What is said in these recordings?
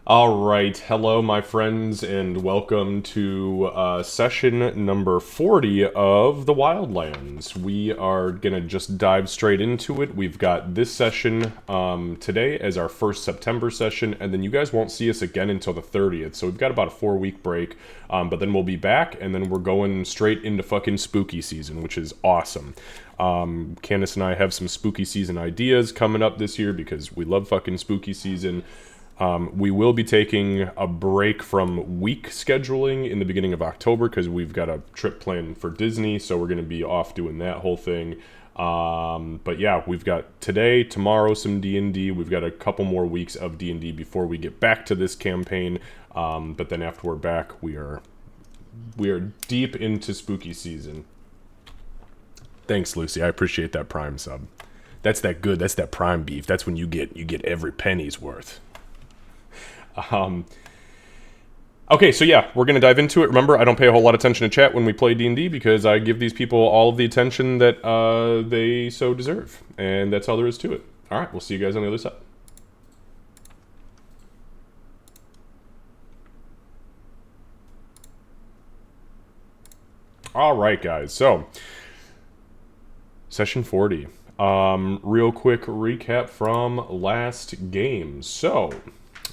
All right, hello, my friends, and welcome to session number 40 of the Wildlands. We are gonna just dive straight into it. We've got this session today as our first September session, and then you guys won't see us again until the 30th. So we've got about a 4-week break, but then we'll be back, and then we're going straight into fucking spooky season, which is awesome. Candace and I have some spooky season ideas coming up this year because we love fucking spooky season. We will be taking a break from week scheduling in the beginning of October because we've got a trip planned for Disney, so we're going to be off doing that whole thing. But yeah, we've got today, tomorrow some D&D. We've got a couple more weeks of D&D before we get back to this campaign. But then after we're back, we are deep into spooky season. Thanks, Lucy. I appreciate that Prime sub. That's that Prime beef. That's when you get every penny's worth. Okay, so yeah, we're going to dive into it. Remember, I don't pay a whole lot of attention to chat when we play D&D because I give these people all of the attention that they so deserve. And that's all there is to it. All right, we'll see you guys on the other side. All right, guys, so session 40. Real quick recap from last game. So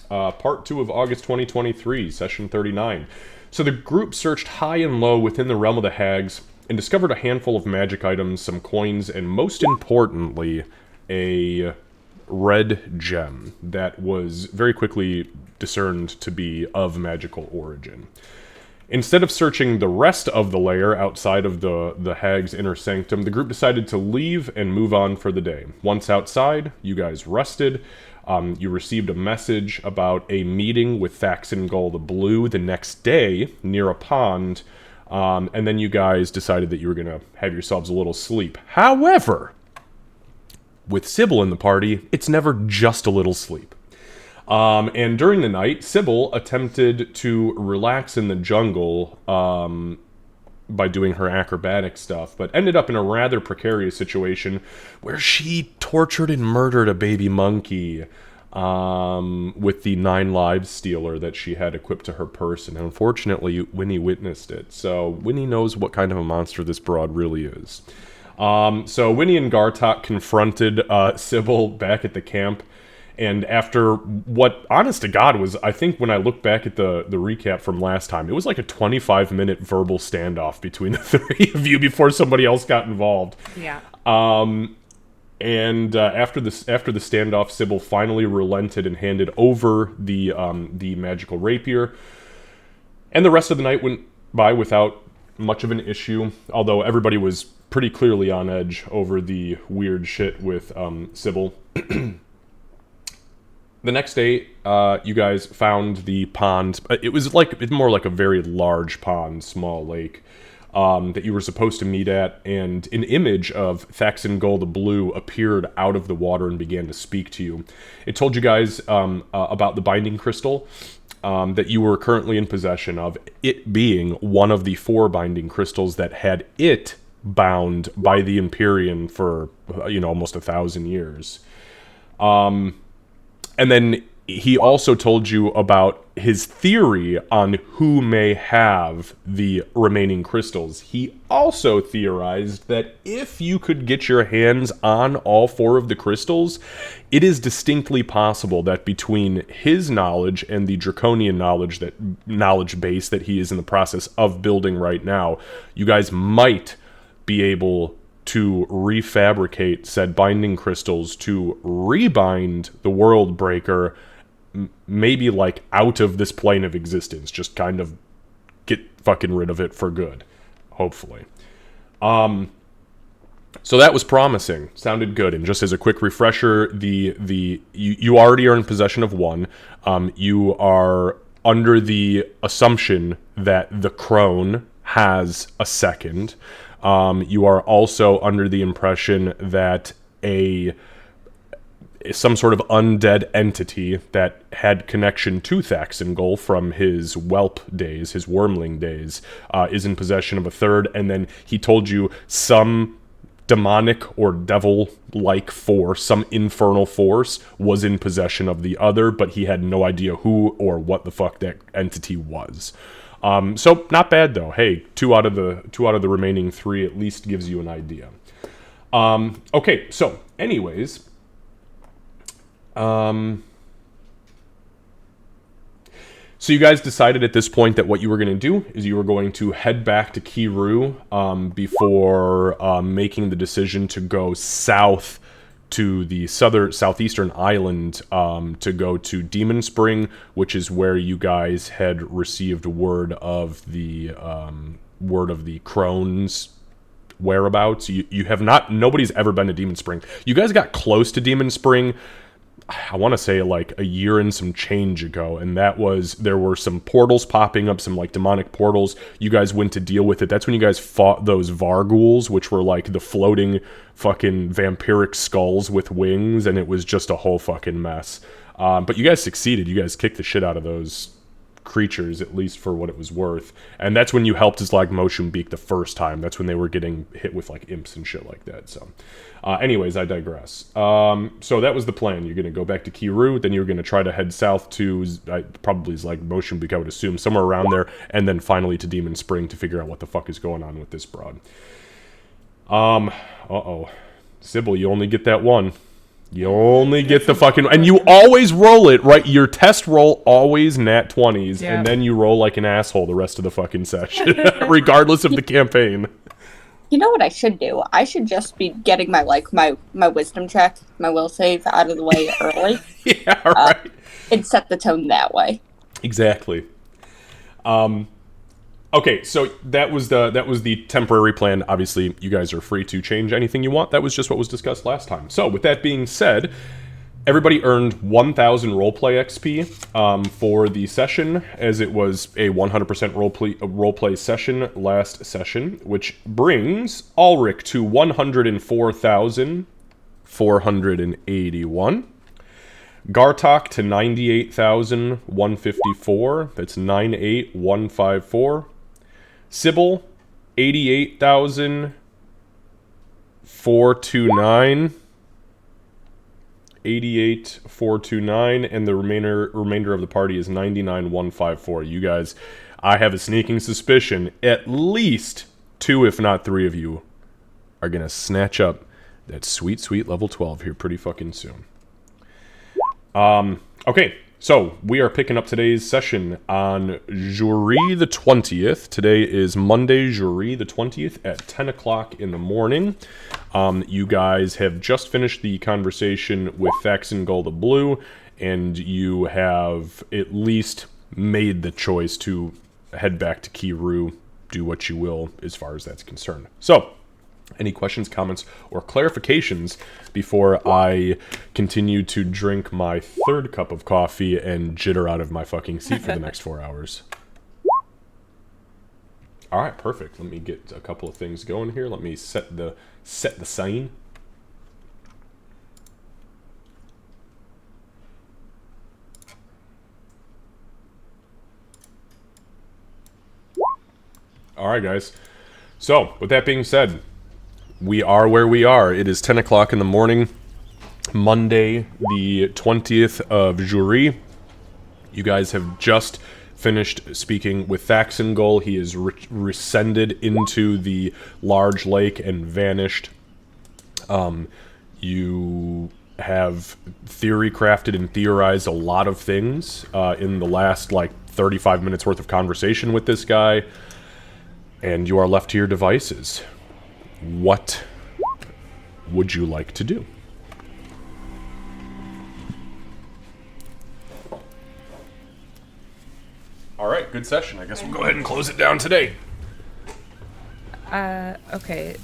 part 2 of August 2023, session 39. So the group searched high and low within the realm of the hags and discovered a handful of magic items, some coins, and most importantly, a red gem that was very quickly discerned to be of magical origin. Instead of searching the rest of the lair outside of the hag's inner sanctum, the group decided to leave and move on for the day. Once outside, you guys rested. You received a message about a meeting with Thaxengull the Blue the next day near a pond, and then you guys decided that you were going to have yourselves a little sleep. However, with Sybil in the party, it's never just a little sleep. And during the night, Sybil attempted to relax in the jungle by doing her acrobatic stuff, but ended up in a rather precarious situation where she tortured and murdered a baby monkey with the 9 lives stealer that she had equipped to her person. And unfortunately, Winnie witnessed it, so Winnie knows what kind of a monster this broad really is. So Winnie and Gartok confronted Sybil back at the camp. And after what, honest to God, was, I think when I look back at the recap from last time, it was like a 25-minute verbal standoff between the three of you before somebody else got involved. Yeah. And after the standoff, Sybil finally relented and handed over the magical rapier. And the rest of the night went by without much of an issue, although everybody was pretty clearly on edge over the weird shit with Sybil. The next day, you guys found the pond. It's more like a very large pond, small lake, that you were supposed to meet at, and an image of Thaxengull the Blue appeared out of the water and began to speak to you. It told you guys about the binding crystal that you were currently in possession of, it being one of the 4 binding crystals that had it bound by the Empyrean for, almost 1,000 years. And then he also told you about his theory on who may have the remaining crystals. He also theorized that if you could get your hands on all 4 of the crystals, it is distinctly possible that between his knowledge and the draconian knowledge base that he is in the process of building right now, you guys might be able to refabricate said binding crystals to rebind the World Breaker, maybe like out of this plane of existence, just kind of get fucking rid of it for good, hopefully. So that was promising, sounded good. And just as a quick refresher, you already are in possession of 1. You are under the assumption that the crone has a 2nd. You are also under the impression that some sort of undead entity that had connection to Thaxengull from his whelp days, his wormling days, is in possession of a 3rd, and then he told you some demonic or devil-like force, some infernal force, was in possession of the other, but he had no idea who or what the fuck that entity was. So not bad though. Hey, two out of the remaining 3 at least gives you an idea. Okay, so anyways, so you guys decided at this point that what you were going to do is you were going to head back to Kiru before making the decision to go south to the southeastern island to go to Demon Spring, which is where you guys had received word of the crones whereabouts. You have not, nobody's ever been to Demon Spring. You guys got close to Demon Spring, I want to say like a year and some change ago, and that was, there were some portals popping up, some like demonic portals. You guys went to deal with it. That's when you guys fought those Varghouls, which were like the floating fucking vampiric skulls with wings, and it was just a whole fucking mess. But you guys succeeded. You guys kicked the shit out of those creatures, at least for what it was worth. And that's when you helped Zlag Moshunbeek the first time. That's when they were getting hit with like imps and shit like that. So anyways, I digress. So that was the plan. You're going to go back to Kiru, then you're going to try to head south to probably Zlag Moshunbeek, I would assume, somewhere around there, and then finally to Demon Spring to figure out what the fuck is going on with this broad. Sybil, you only get that one. You only get the fucking... And you always roll it, right? Your test roll always nat 20s, yeah. And then you roll like an asshole the rest of the fucking session, regardless of the campaign. You know what I should do? I should just be getting my wisdom check, my will save out of the way early. Yeah, right. And set the tone that way. Exactly. Okay, so that was the temporary plan. Obviously, you guys are free to change anything you want. That was just what was discussed last time. So, with that being said, everybody earned 1,000 roleplay XP for the session, as it was a 100% roleplay session last session, which brings Ulrich to 104,481. Gartok to 98,154. That's 98,154. Sybil, 88,429. 88,429, and the remainder of the party is 99,154. You guys, I have a sneaking suspicion at least 2, if not 3 of you are gonna snatch up that sweet level 12 here pretty fucking soon. Okay, so we are picking up today's session on Jury the 20th. Today is Monday, Jury the 20th at 10 o'clock in the morning. You guys have just finished the conversation with Thaxingol the Blue, and you have at least made the choice to head back to Kiru, do what you will as far as that's concerned. So, any questions, comments, or clarifications before I continue to drink my 3rd cup of coffee and jitter out of my fucking seat for the next 4 hours? Alright, perfect. Let me get a couple of things going here. Let me set the scene. Alright, guys. So, with that being said, we are where we are. It is 10 o'clock in the morning, Monday, the 20th of Jury. You guys have just finished speaking with Thaxingol. He is rescended into the large lake and vanished. You have theory crafted and theorized a lot of things in the last, 35 minutes worth of conversation with this guy. And you are left to your devices. What would you like to do? Alright, good session. I guess we'll go ahead and close it down today. Okay.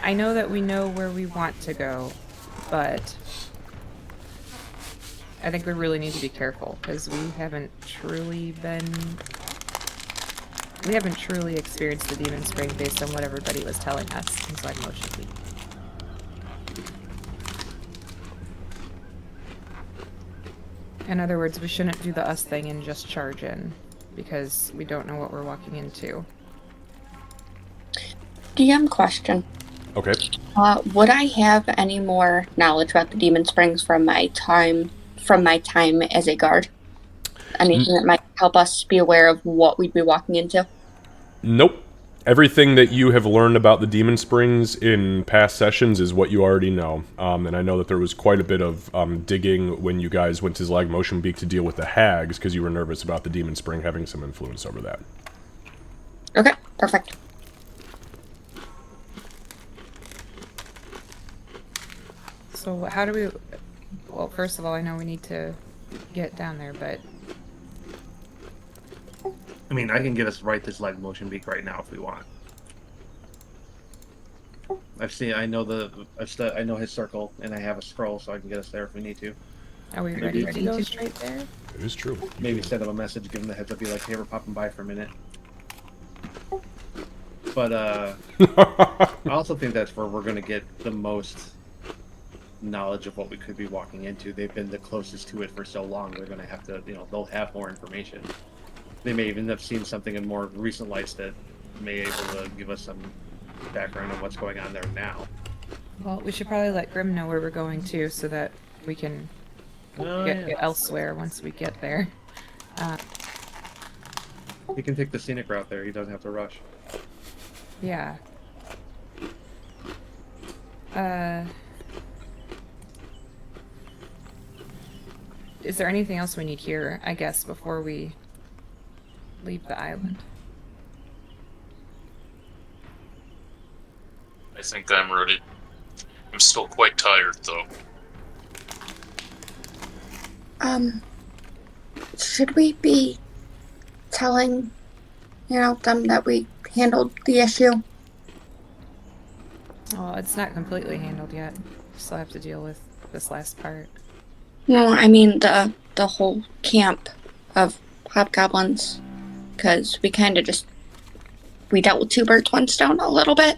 I know that we know where we want to go, but I think we really need to be careful, because we haven't truly experienced the Demon Spring based on what everybody was telling us in Zlag Moshunbeek. In other words, we shouldn't do the us thing and just charge in. because we don't know what we're walking into. DM question. Okay. Would I have any more knowledge about the Demon Springs from my time as a guard? Anything that might help us be aware of what we'd be walking into? Nope. Everything that you have learned about the Demon Springs in past sessions is what you already know. And I know that there was quite a bit of digging when you guys went to Zlag Motion Beak to deal with the hags, because you were nervous about the Demon Spring having some influence over that. Okay, perfect. So how do we... Well, first of all, I know we need to get down there, but... I mean, I can get us right this Leg Motion Beak right now if we want. I know his circle, and I have a scroll, so I can get us there if we need to. Are we ready to go straight there? It is true. Maybe send him a message, give him the heads up, be like, hey, we're popping by for a minute. But, I also think that's where we're going to get the most knowledge of what we could be walking into. They've been the closest to it for so long, they're going to have to, they'll have more information. They may even have seen something in more recent lights that may be able to give us some background on what's going on there now. Well, we should probably let Grim know where we're going to, so that we can get elsewhere once we get there. He can take the scenic route there, he doesn't have to rush. Yeah. Is there anything else we need here, I guess, before we leave the island? I think I'm ready. I'm still quite tired, though. Should we be telling, them that we handled the issue? Well, it's not completely handled yet. Still have to deal with this last part. No, I mean the whole camp of hobgoblins, because we kind of we dealt with two birds, one stone a little bit,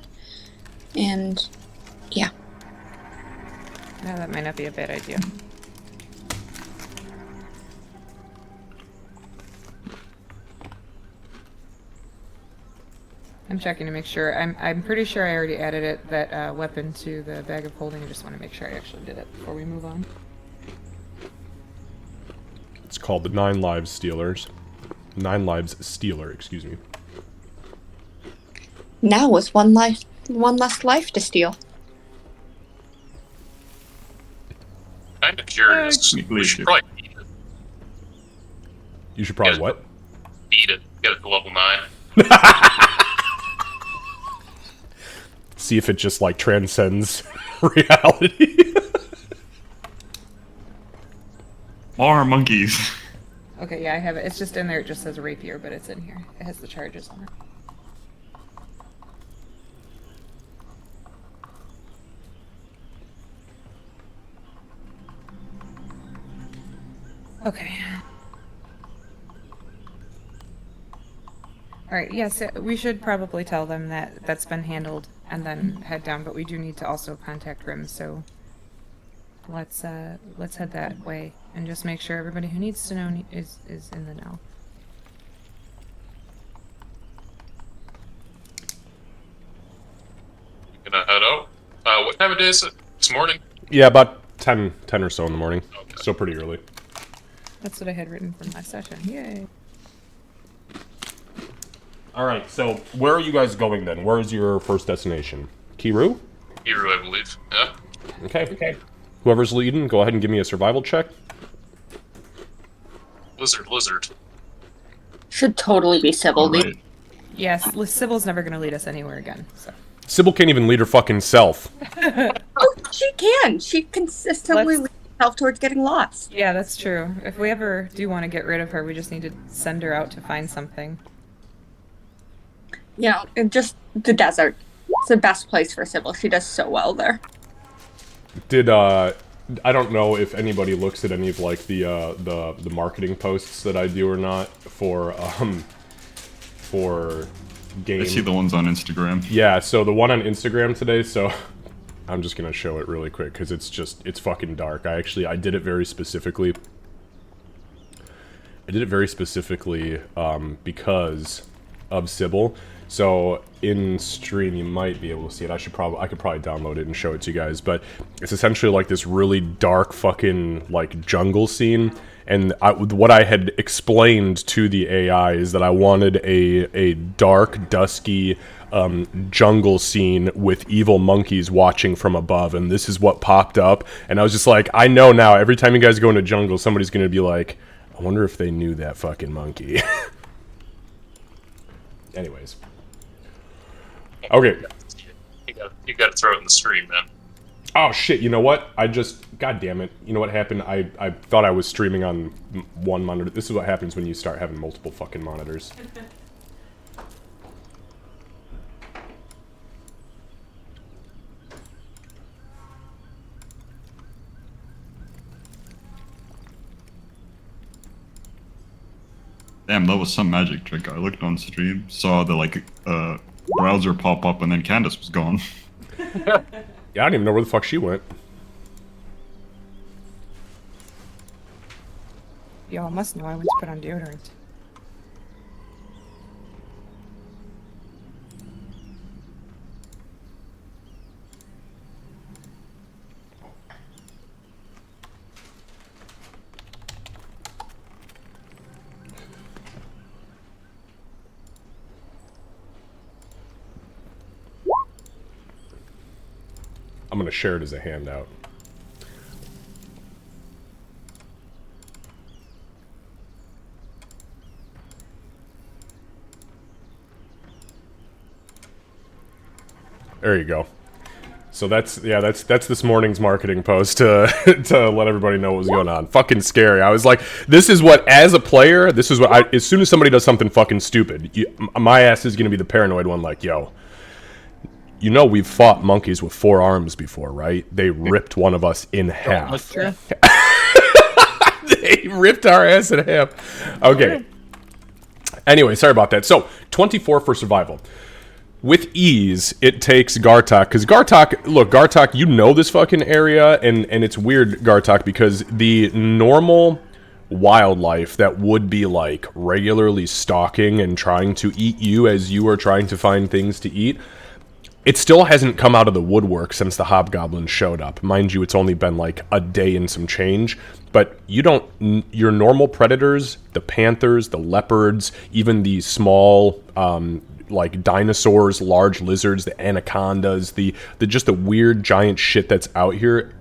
and yeah. No, that might not be a bad idea. I'm checking to make sure. I'm pretty sure I already added that weapon to the bag of holding. I just want to make sure I actually did it before we move on. It's called the 9 Lives Stealers. 9 Lives Stealer, excuse me. Now was one less life to steal. Kinda curious. We should probably beat it. You should probably what? Beat it. Get it to level 9. See if it just, transcends reality. More monkeys. Okay, yeah, I have it. It's just in there. It just says rapier, but it's in here. It has the charges on it. Okay. Alright, yes, we should probably tell them that that's been handled and then head down, but we do need to also contact Rim, so let's head that way and just make sure everybody who needs to know is in the know. Gonna head out. What time of day is it? This morning? Yeah, about 10 or so in the morning. Okay. So pretty early. That's what I had written from last session. Yay! Alright, so where are you guys going then? Where is your first destination? Kiru? Kiru, I believe. Yeah. Okay. Whoever's leading, go ahead and give me a survival check. Lizard. Should totally be Sybil. Right. Yes, Sybil's never gonna lead us anywhere again, so. Sybil can't even lead her fucking self. Oh, she can. She consistently leads herself towards getting lost. Yeah, that's true. If we ever do want to get rid of her, we just need to send her out to find something. And just the desert. It's the best place for Sybil. She does so well there. I don't know if anybody looks at any of the marketing posts that I do or not for game. I see the ones on Instagram. Yeah, so the one on Instagram today, so I'm just gonna show it really quick because it's fucking dark. I did it very specifically. I did it very specifically because of Sybil. So in stream, you might be able to see it. I could probably download it and show it to you guys. But it's essentially like this really dark fucking like jungle scene. And what I had explained to the AI is that I wanted a dark, dusky jungle scene with evil monkeys watching from above. And this is what popped up. And I was just like, I know now. Every time you guys go into jungle, somebody's going to be like, I wonder if they knew that fucking monkey. Anyways. Okay. You gotta throw it in the stream, man. Oh shit, you know what? God damn it. You know what happened? I thought I was streaming on one monitor. This is what happens when you start having multiple fucking monitors. Damn, that was some magic trick. I looked on stream, saw the like browser pop up, and then Candace was gone. Yeah, I don't even know where the fuck she went. Y'all must know I went to put on deodorant. I'm gonna share it as a handout. There you go. So that's this morning's marketing post to to let everybody know what was going on. Fucking scary. I was like, this is what, as a player, this is what as soon as somebody does something fucking stupid, my ass is gonna be the paranoid one. Like, yo, you know we've fought monkeys with 4 arms before, right? They ripped one of us in half. They ripped our ass in half. Okay. Anyway, sorry about that. So 24 for survival. With ease, it takes Gartok, because Gartok, you know this fucking area, and it's weird, Gartok, because the normal wildlife that would be, like, regularly stalking and trying to eat you as you are trying to find things to eat, it still hasn't come out of the woodwork since the hobgoblins showed up. Mind you, it's only been, like, a day and some change, but your normal predators, the panthers, the leopards, even the small, like dinosaurs, large lizards, the anacondas, the just the weird giant shit that's out here,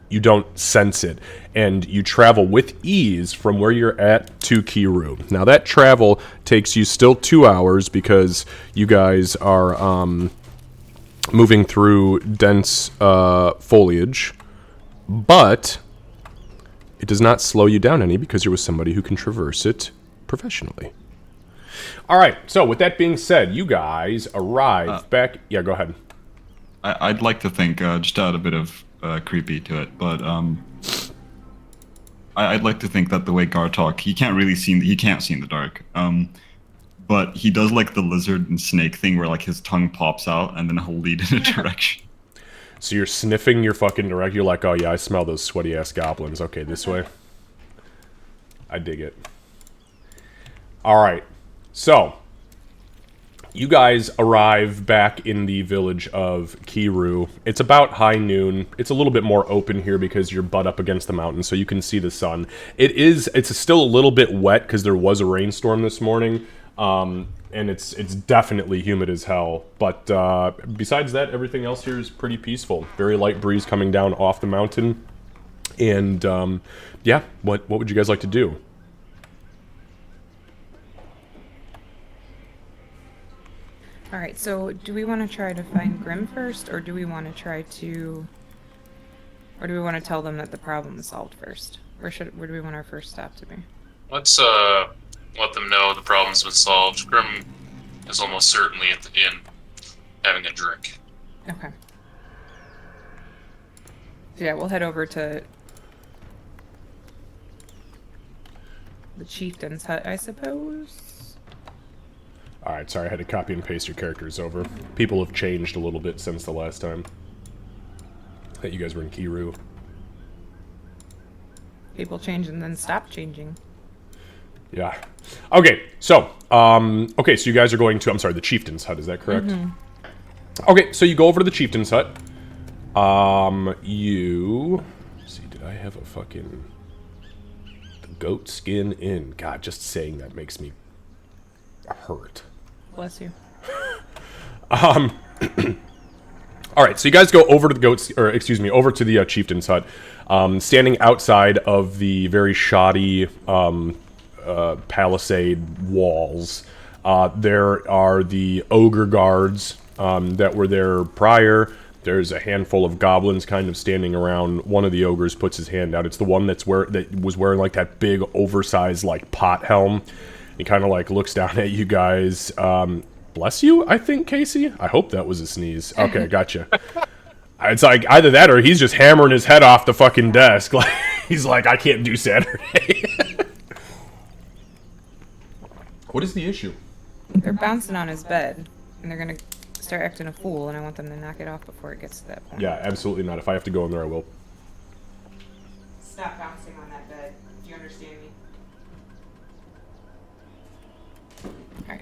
you don't sense it, and you travel with ease from where you're at to Kiru. Now that travel takes you still 2 hours because you guys are moving through dense foliage, but it does not slow you down any because you're with somebody who can traverse it professionally. Alright, so with that being said, you guys arrive back... Yeah, go ahead. I'd like to think, just to add a bit of creepy to it, but I'd like to think that the way Gartok, he can't see in the dark, but he does like the lizard and snake thing where like his tongue pops out and then he'll lead in a direction. So you're sniffing your fucking direct, you're like, oh yeah, I smell those sweaty-ass goblins. Okay, this way. I dig it. Alright. So, you guys arrive back in the village of Kiru. It's about high noon. It's a little bit more open here because you're butt up against the mountain, so you can see the sun. It's still a little bit wet because there was a rainstorm this morning, and it's definitely humid as hell. But besides that, everything else here is pretty peaceful. Very light breeze coming down off the mountain, and yeah, what would you guys like to do? Alright, so do we want to try to find Grimm first, or do we want to tell them that the problem is solved first? Where do we want our first stop to be? Let's let them know the problem's been solved. Grim is almost certainly at the inn having a drink. Okay. So yeah, we'll head over to the chieftain's hut, I suppose. Alright, sorry, I had to copy and paste your characters over. People have changed a little bit since the last time that you guys were in Kiru. People change and then stop changing. Yeah. Okay, so, okay, so you guys are going to, I'm sorry, the Chieftain's hut, is that correct? Okay, so you go over to the Chieftain's hut. Let's see, did I have a fucking... The goat skin in. God, just saying that makes me hurt. Bless you. All right, so you guys go over to the goats, or excuse me, over to the Chieftain's hut. Standing outside of the very shoddy palisade walls, there are the ogre guards that were there prior. There's a handful of goblins kind of standing around. One of the ogres puts his hand out. It's the one that was wearing like that big oversized like pot helm. He kind of like looks down at you guys. Bless you, I think, Casey? I hope that was a sneeze. Okay, gotcha. It's like either that or he's just hammering his head off the fucking desk. Like he's like, I can't do Saturday. What is the issue? They're bouncing on his bed, and they're gonna start acting a fool, and I want them to knock it off before it gets to that point. Yeah, absolutely not. If I have to go in there, I will. Stop bouncing on that bed. Do you understand me? Alright.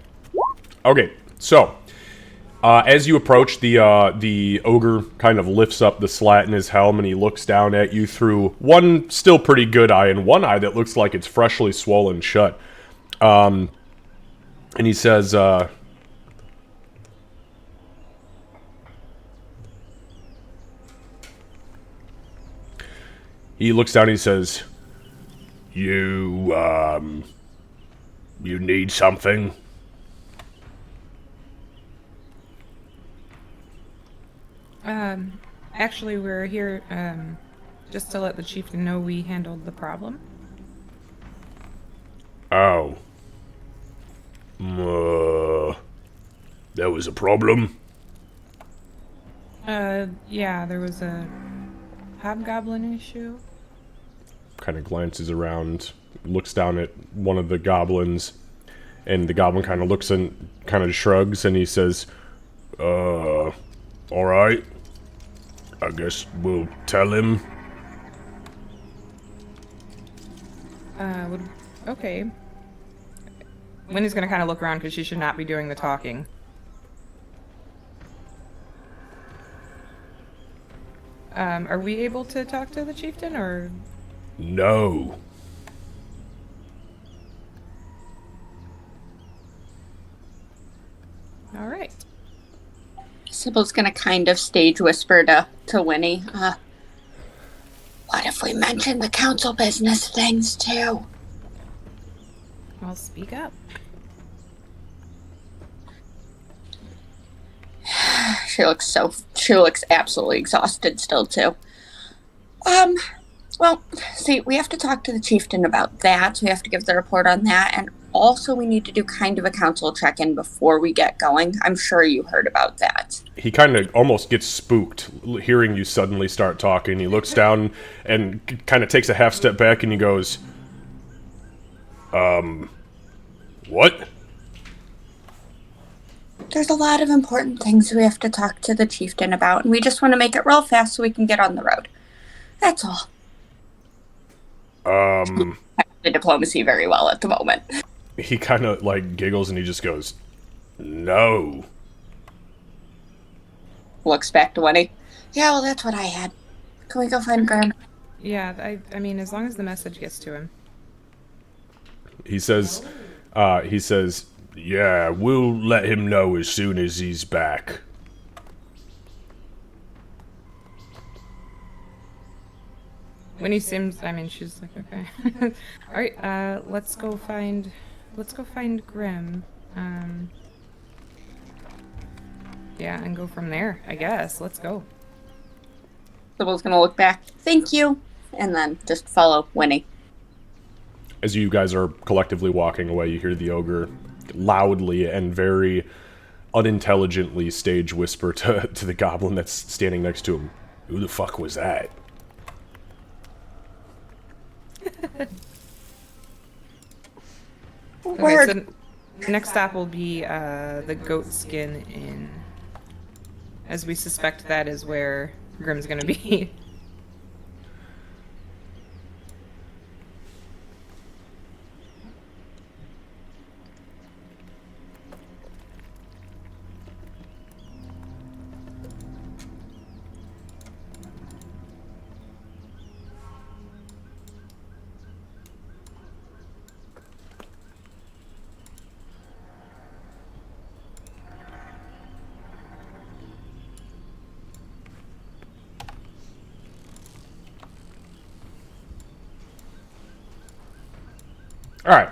Okay, so as you approach, the ogre kind of lifts up the slat in his helm and he looks down at you through one still pretty good eye and one eye that looks like it's freshly swollen shut. And he says, he looks down and he says, You need something? Actually, we're here, just to let the chieftain know we handled the problem. Oh. There was a problem? Yeah, there was a hobgoblin issue. Kind of glances around, looks down at one of the goblins, and the goblin kind of looks and kind of shrugs, and he says, alright. I guess we'll tell him. Okay. Winnie's gonna kind of look around because she should not be doing the talking. Are we able to talk to the chieftain, or...? No. Alright. Sybil's gonna kind of stage whisper to Winnie. What if we mention the council business things too? I'll speak up. She looks absolutely exhausted still too. Well, see, we have to talk to the chieftain about that. We have to give the report on that, and also we need to do kind of a council check-in before we get going. I'm sure you heard about that. He kind of almost gets spooked hearing you suddenly start talking. He looks down and kind of takes a half step back and he goes, what? There's a lot of important things we have to talk to the chieftain about, and we just want to make it real fast so we can get on the road. That's all. The diplomacy very well at the moment. He kind of like giggles and he just goes, no. Looks back to Winnie. Yeah, well, that's what I had. Can we go find Graham? Yeah, I mean, as long as the message gets to him. He says, yeah, we'll let him know as soon as he's back. Winnie seems, I mean, she's like, okay. Alright, let's go find Grim. Yeah, and go from there, I guess. Let's go. Sybil's gonna look back. Thank you. And then just follow Winnie. As you guys are collectively walking away, you hear the ogre loudly and very unintelligently stage whisper to the goblin that's standing next to him. Who the fuck was that? Okay, so next stop will be the Goat Skin Inn. As we suspect that is where Grim's gonna be. All right.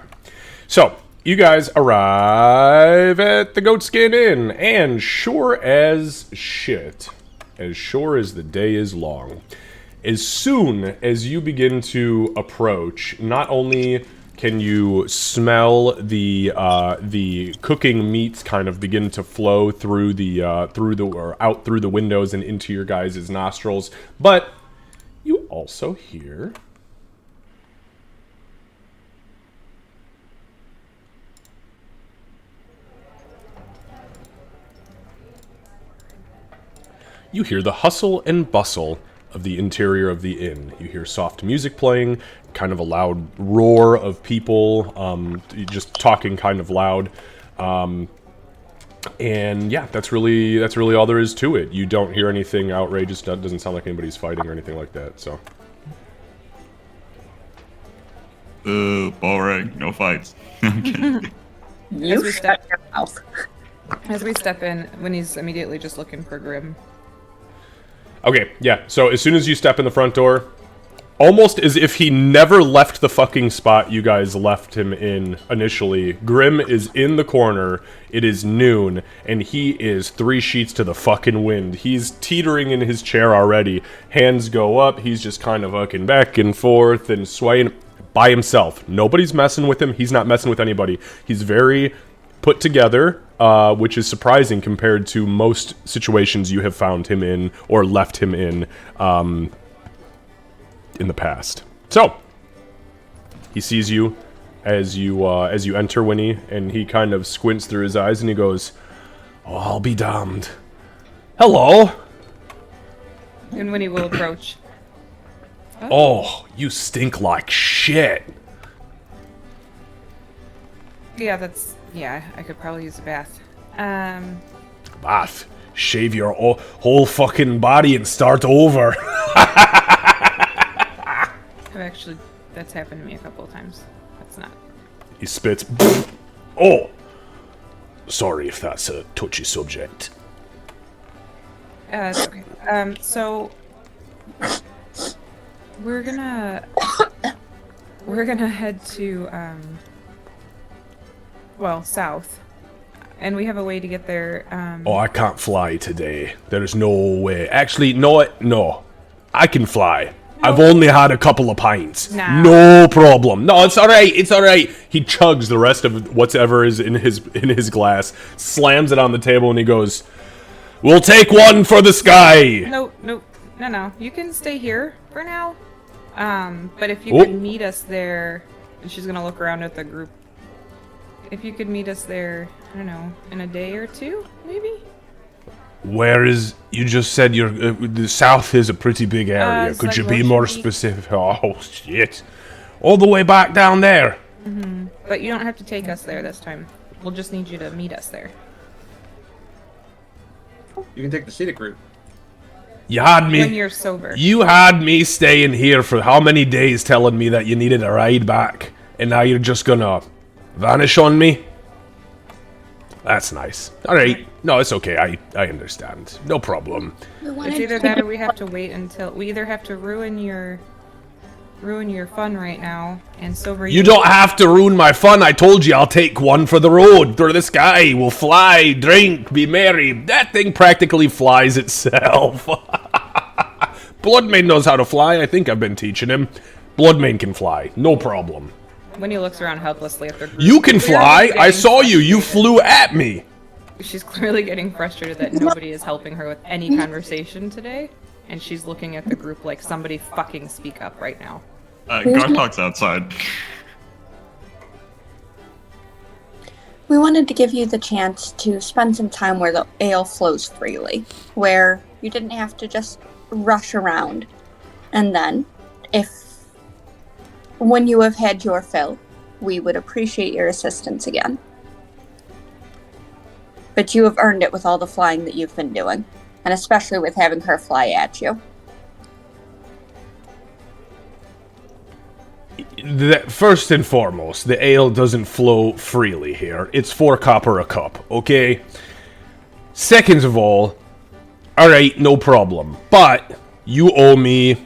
So, you guys arrive at the Goatskin Inn, and sure as shit, as sure as the day is long, as soon as you begin to approach, not only can you smell the cooking meats kind of begin to flow through or out through the windows and into your guys' nostrils, but you also hear the hustle and bustle of the interior of the inn. You hear soft music playing, kind of a loud roar of people, just talking kind of loud. And yeah, that's really all there is to it. You don't hear anything outrageous. That doesn't sound like anybody's fighting or anything like that. So. Boring. No fights. I'm kidding. You we shut your mouth. As we step in, Winnie's immediately just looking for Grim. Okay, yeah, so as soon as you step in the front door, almost as if he never left the fucking spot you guys left him in initially, Grim is in the corner, it is noon, and he is 3 sheets to the fucking wind. He's teetering in his chair already. Hands go up, he's just kind of fucking back and forth and swaying by himself. Nobody's messing with him, he's not messing with anybody. He's very put together, which is surprising compared to most situations you have found him in or left him in the past. So he sees you as you enter, Winnie, and he kind of squints through his eyes and he goes, "Oh, I'll be damned. Hello." And Winnie will approach. Oh, you stink like shit. Yeah, I could probably use a bath. Bath. Shave your whole fucking body and start over. That's happened to me a couple of times. That's not. He spits. Oh! Sorry if that's a touchy subject. It's okay. So we're gonna head to south, and we have a way to get there. Oh, I can't fly today. There's no way. Actually, no. I can fly. No. I've only had a couple of pints. Nah. No problem. No, it's alright. It's alright. He chugs the rest of whatever is in his glass, slams it on the table, and he goes, "We'll take one for the sky." No. You can stay here for now. But if you could meet us there, and she's gonna look around at the group. If you could meet us there, I don't know, in a day or two, maybe? Where is... You just said the south is a pretty big area. Could like you be more specific? Oh, shit. All the way back down there. Mm-hmm. But you don't have to take us there this time. We'll just need you to meet us there. You can take the scenic route. You had me... When you're sober. You had me staying here for how many days telling me that you needed a ride back. And now you're just gonna... vanish on me? That's nice. Alright. No, it's okay. I understand. No problem. It's either that or we have to wait until... We either have to ruin your fun right now and sober you... You don't have to ruin my fun. I told you I'll take one for the road. Through the sky. We'll fly, drink, be merry. That thing practically flies itself. Bloodmane knows how to fly. I think I've been teaching him. Bloodmane can fly. No problem. When he looks around helplessly at the group, you can fly! I saw you! You flew at me! She's clearly getting frustrated that nobody is helping her with any conversation today, and she's looking at the group like, somebody fucking speak up right now. Gartalk's outside. We wanted to give you the chance to spend some time where the ale flows freely, where you didn't have to just rush around. And then, when you have had your fill, we would appreciate your assistance again. But you have earned it with all the flying that you've been doing, and especially with having her fly at you. First and foremost, the ale doesn't flow freely here. It's 4 copper a cup, okay? Second of all, alright, no problem. But you owe me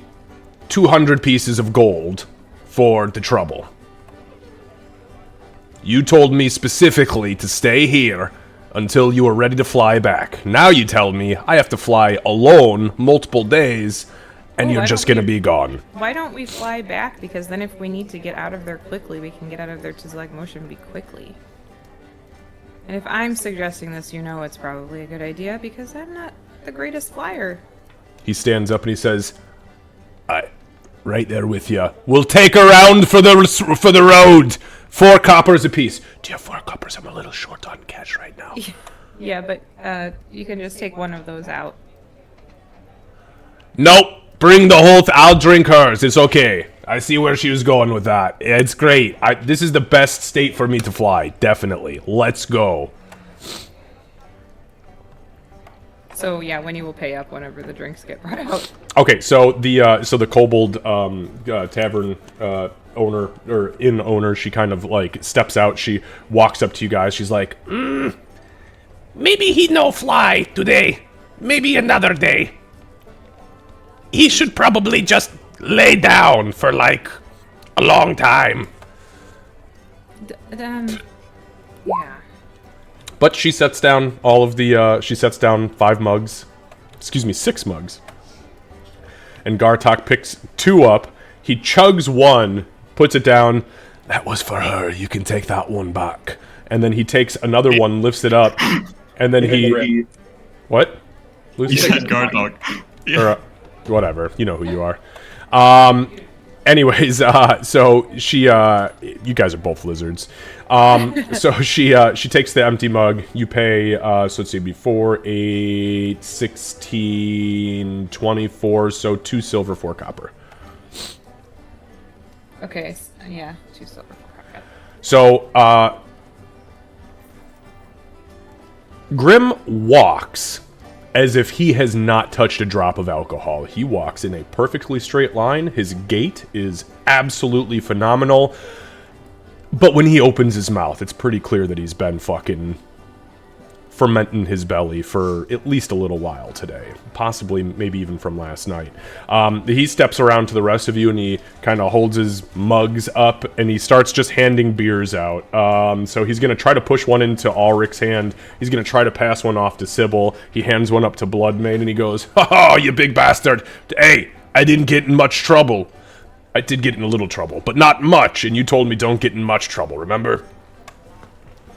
200 pieces of gold for the trouble. You told me specifically to stay here until you were ready to fly back. Now you tell me I have to fly alone multiple days, and you're just gonna be gone. Why don't we fly back? Because then if we need to get out of there quickly, we can get out of there to Zlag Motion quickly. And if I'm suggesting this, you know it's probably a good idea because I'm not the greatest flyer. He stands up and he says, right there with you. We'll take a round for the road. 4 coppers apiece. Do you have 4 coppers? I'm a little short on cash right now. Yeah, but you can just take one of those out. Nope. Bring the whole I'll drink hers. It's okay. I see where she was going with that. It's great. This is the best state for me to fly. Definitely. Let's go. So yeah, Winnie will pay up whenever the drinks get brought out. Okay, so the kobold tavern owner or inn owner, she kind of like steps out. She walks up to you guys. She's like, maybe he no fly today. Maybe another day. He should probably just lay down for like a long time. Yeah. But she sets down all of the, she sets down 5 mugs. Excuse me, 6 mugs. And Gartok picks 2 up. He chugs 1, puts it down. That was for her. You can take that one back. And then he takes another one, lifts it up, and then he... What? You said Gartok. Yeah. Or, whatever. You know who you are. Anyways, so she, you guys are both lizards. So she takes the empty mug. You pay, so let's see, it'd be 4, 8, 16, 24, so 2 silver, 4 copper. Okay, yeah, 2 silver. Okay. So, Grim walks as if he has not touched a drop of alcohol. He walks in a perfectly straight line. His gait is absolutely phenomenal. But when he opens his mouth, it's pretty clear that he's been fucking fermenting his belly for at least a little while today. Possibly, maybe even from last night. He steps around to the rest of you and he kind of holds his mugs up and he starts just handing beers out. So he's going to try to push one into Ulrich's hand. He's going to try to pass one off to Sybil. He hands one up to Bloodmane and he goes, "Oh, you big bastard. Hey, I didn't get in much trouble. I did get in a little trouble, but not much, and you told me don't get in much trouble, remember?"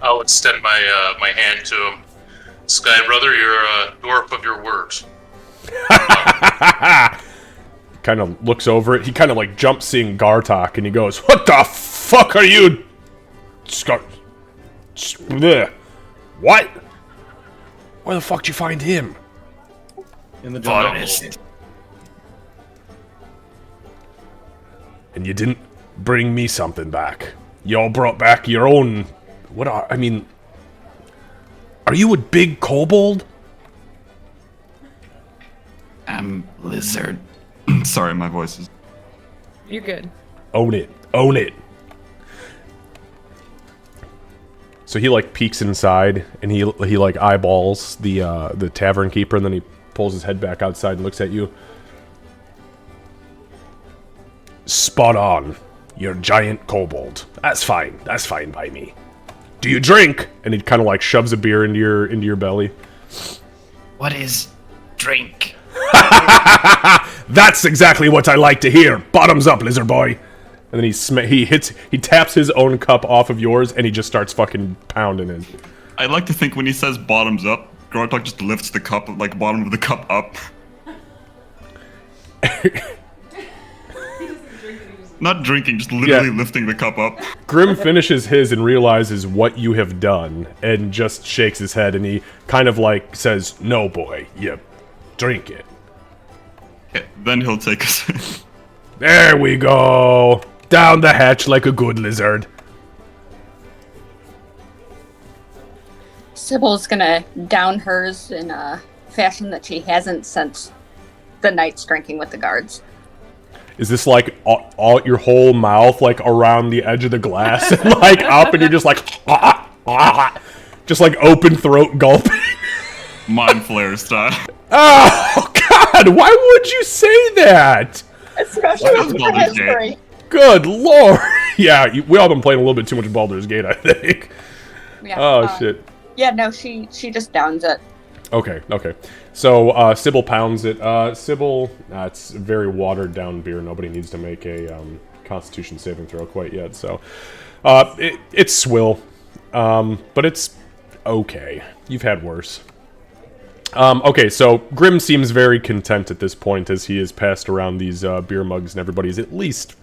I'll extend my hand to him. Sky Brother, you're a dwarf of your words. Kind of looks over it. He kind of like jumps seeing Gartok, and he goes, "What the fuck are you... What? Where the fuck did you find him?" In the jungle. "And you didn't bring me something back. Y'all brought back your own... Are you a big kobold?" I'm lizard. Sorry, my voice is... You're good. Own it. Own it. So he like peeks inside and he like eyeballs the tavern keeper and then he pulls his head back outside and looks at you. "Spot on. You're a giant kobold. That's fine. That's fine by me. Do you drink?" And he kind of like shoves a beer into your belly. What is drink? That's exactly what I like to hear. Bottoms up, lizard boy. And then he taps his own cup off of yours and he just starts fucking pounding it. I like to think when he says bottoms up, Gartok just lifts the cup, like bottom of the cup up. Not drinking, just literally lifting the cup up. Grim finishes his and realizes what you have done and just shakes his head and he kind of like says, "No, boy, you drink it." Okay, then he'll take us. There we go. Down the hatch like a good lizard. Sybil's gonna down hers in a fashion that she hasn't since the nights drinking with the guards. Is this like all your whole mouth like around the edge of the glass and like up and you're just like just like open throat gulping? Mind flare style. Oh God! Why would you say that? Especially with the history. Good lord! Yeah, we all been playing a little bit too much Baldur's Gate, I think. Yeah. Oh, shit. Yeah, no, she just downs it. Okay. So, Sybil pounds it. Sybil, it's very watered down beer. Nobody needs to make a Constitution saving throw quite yet. So, it's swill, but it's okay. You've had worse. Okay, so Grim seems very content at this point as he has passed around these beer mugs and everybody's at least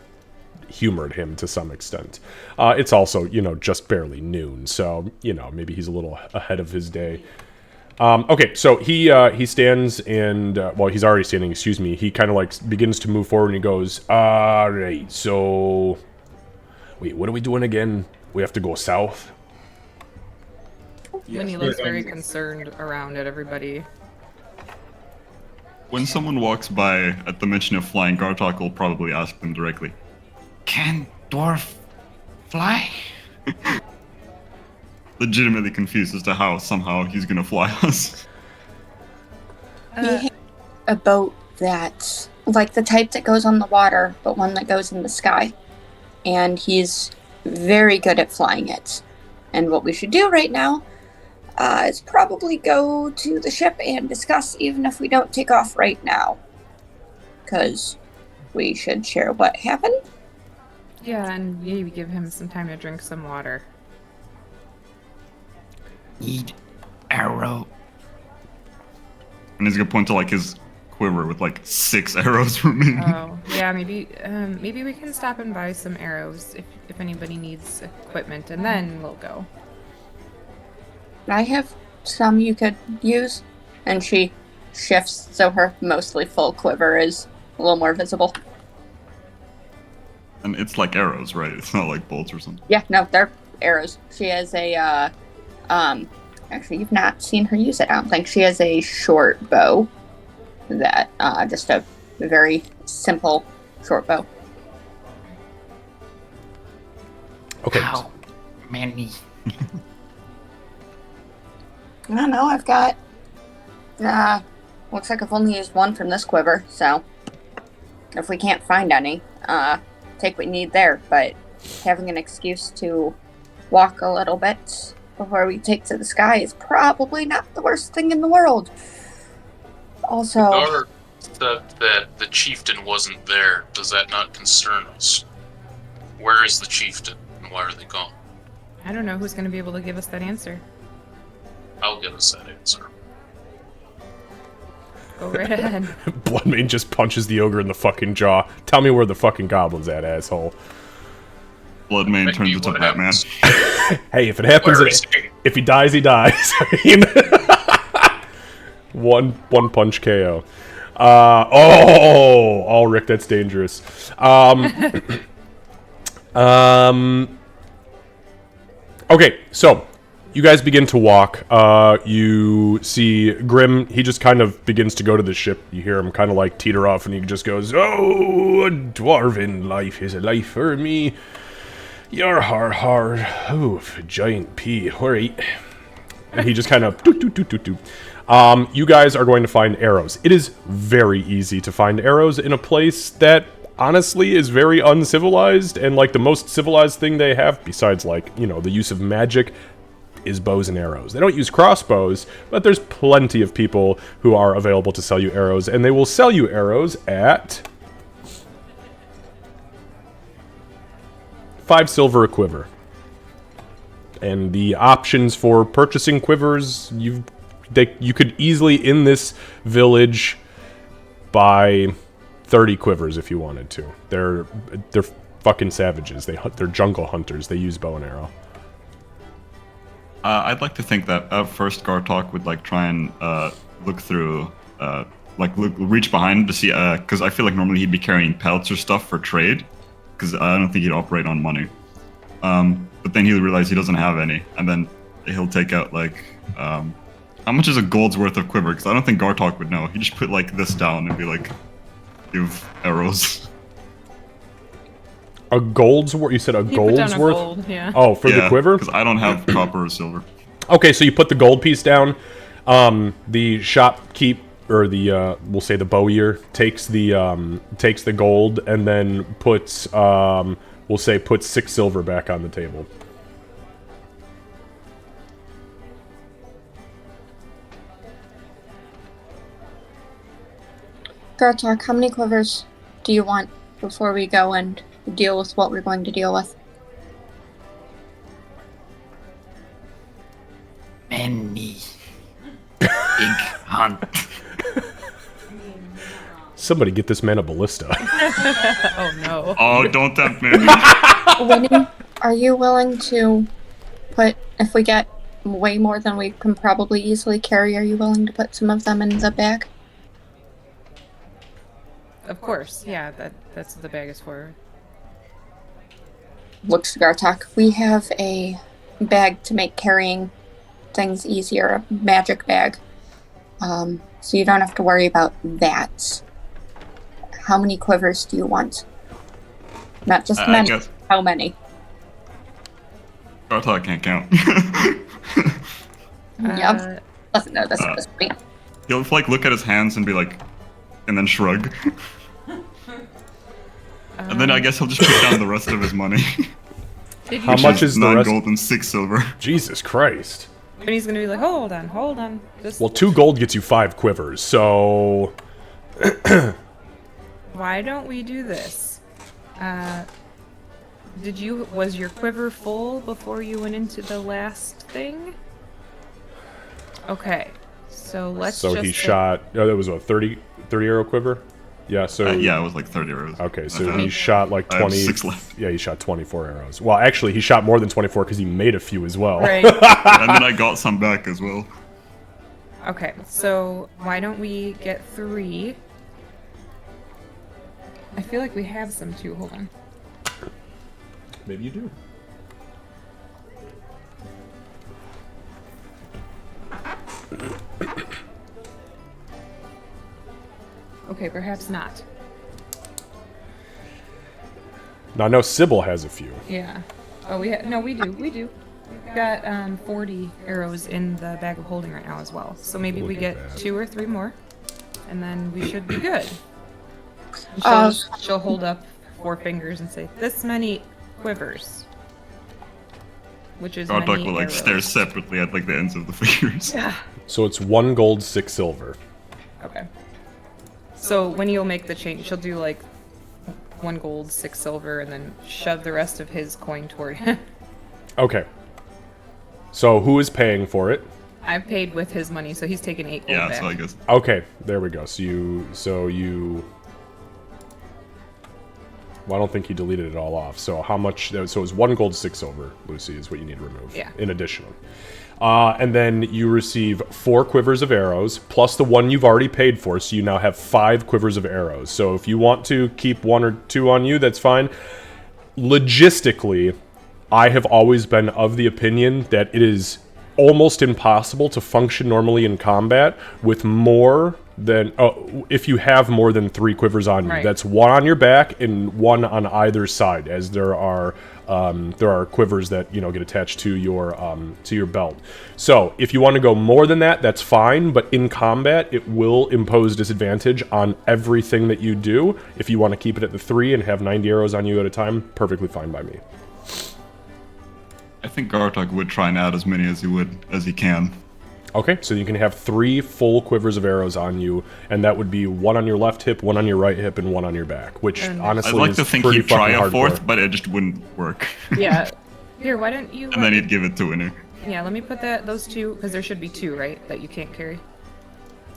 humored him to some extent. It's also, just barely noon, so, maybe he's a little ahead of his day. Okay, so he stands and, he's already standing, excuse me. He kind of, begins to move forward and he goes, alright, so... Wait, what are we doing again? We have to go south? When he looks very concerned around at everybody. When someone walks by at the mention of flying, Gartok will probably ask them directly. Can dwarf fly? Legitimately confused as to how somehow he's gonna fly us. We have a boat that's like the type that goes on the water, but one that goes in the sky. And he's very good at flying it. And what we should do right now is probably go to the ship and discuss, even if we don't take off right now. Because we should share what happened. Yeah, and maybe give him some time to drink some water. Need arrow. And he's gonna point to his quiver with 6 arrows remaining. Oh, yeah, maybe we can stop and buy some arrows if anybody needs equipment, and then we'll go. I have some you could use. And she shifts so her mostly full quiver is a little more visible. And it's like arrows, right? It's not like bolts or something. Yeah, no, they're arrows. She has a, actually, you've not seen her use it, I don't think. She has a short bow that, just a very simple short bow. Okay. How many? I don't know, I've got, looks like I've only used one from this quiver, so if we can't find any, take what you need there, but having an excuse to walk a little bit before we take to the sky is probably not the worst thing in the world. Also, Gar said that the chieftain wasn't there. Does that not concern us? Where is the chieftain, and why are they gone? I don't know who's going to be able to give us that answer. I'll give us that answer. Go right ahead. Bloodmane just punches the ogre in the fucking jaw. Tell me where the fucking goblin's at, asshole. Bloodmane Might turns be into what Batman. happens. Hey, if it happens, Where is he? if he dies, he dies. I mean, one punch KO. Oh, Rick, that's dangerous. Okay, so you guys begin to walk. You see Grim. He just kind of begins to go to the ship. You hear him kind of teeter off, and he just goes, "Oh, a dwarven life is a life for me. You're hard. Oof, giant pea. All right." And he just kind of you guys are going to find arrows. It is very easy to find arrows in a place that honestly is very uncivilized, and the most civilized thing they have, besides the use of magic, is bows and arrows. They don't use crossbows, but there's plenty of people who are available to sell you arrows, and they will sell you arrows at 5 silver a quiver. And the options for purchasing quivers, you could easily, in this village, buy 30 quivers if you wanted to. They're fucking savages. They're jungle hunters. They use bow and arrow. I'd like to think that at first Gartok would try and look through, reach behind to see, because I feel like normally he'd be carrying pelts or stuff for trade, because I don't think he'd operate on money. But then he'll realize he doesn't have any, and then he'll take out how much is a gold's worth of quiver? Because I don't think Gartok would know. He'd just put this down and be give arrows. A gold's worth? You said a He put gold's down a worth? gold, yeah. Oh, for the quiver? Because I don't have copper or silver. Okay, so you put the gold piece down. The shopkeep or the we'll say the bowyer takes the gold and then puts we'll say puts 6 silver back on the table. Gartok, how many quivers do you want before we go and deal with what we're going to deal with? Many. Big hunt. Somebody get this man a ballista. Oh no. Oh, don't tempt me. Winnie, are you willing to put, if we get way more than we can probably easily carry, are you willing to put some of them in the bag? Of course, yeah. That's what the bag is for. Looks to Gartok. We have a bag to make carrying things easier, a magic bag. So you don't have to worry about that. How many quivers do you want? Not just I many. guess How many? Gartok can't count. Yep. Doesn't know this at this point. He'll like look at his hands and be like, and then shrug. And then I guess he'll just put down the rest of his money. Did you How much is the 9 rest? gold and 6 silver. Jesus Christ. And he's gonna be like, hold on. Just Well, 2 gold gets you 5 quivers, so why don't we do this? Was your quiver full before you went into the last thing? Okay. So let's just he say- shot. Oh, that was a 30 arrow quiver. Yeah. So Yeah, it was like 30 arrows. Okay, so Uh-huh. he shot like I have 20. 6 left. Yeah, he shot 24 arrows. Well, actually, he shot more than 24 because he made a few as well. Right. And then I got some back as well. Okay, so why don't we get 3? I feel like we have some too. Hold on. Maybe you do. Okay, perhaps not. Now, I know Sybil has a few. Yeah. Oh, we do. We've got 40 arrows in the bag of holding right now as well. So maybe we Look at get that. 2 or 3 more, and then we should be good. And Uh, she'll hold up 4 fingers and say, "This many quivers," which is Gartok many will like arrows. stare separately at like the ends of the fingers. Yeah. So it's 1 gold, 6 silver. Okay. So when you'll make the change, she'll do like 1 gold, 6 silver, and then shove the rest of his coin toward him. Okay. So who is paying for it? I've paid with his money, so he's taken 8 gold Yeah, back. so I guess. Okay, there we go. Well, I don't think he deleted it all off. So how much? So it's 1 gold, 6 silver, Lucy, is what you need to remove. Yeah. In addition. And then you receive 4 quivers of arrows, plus the 1 you've already paid for, so you now have 5 quivers of arrows. So if you want to keep 1 or 2 on you, that's fine. Logistically, I have always been of the opinion that it is almost impossible to function normally in combat with more than if you have more than 3 quivers on you. Right. That's 1 on your back and 1 on either side, as there are quivers that get attached to your belt. So if you want to go more than that, that's fine. But in combat, it will impose disadvantage on everything that you do. If you want to keep it at the 3 and have 90 arrows on you at a time, perfectly fine by me. I think Gartok would try and add as many as he can. Okay, so you can have 3 full quivers of arrows on you, and that would be 1 on your left hip, 1 on your right hip, and 1 on your back. Which And- honestly I'd like is to think pretty he'd try fucking a 4th, hardcore. but it just wouldn't work. Yeah. Here, why don't you? And then he'd give it to Winner. Yeah, let me put those 2, because there should be 2, right, that you can't carry.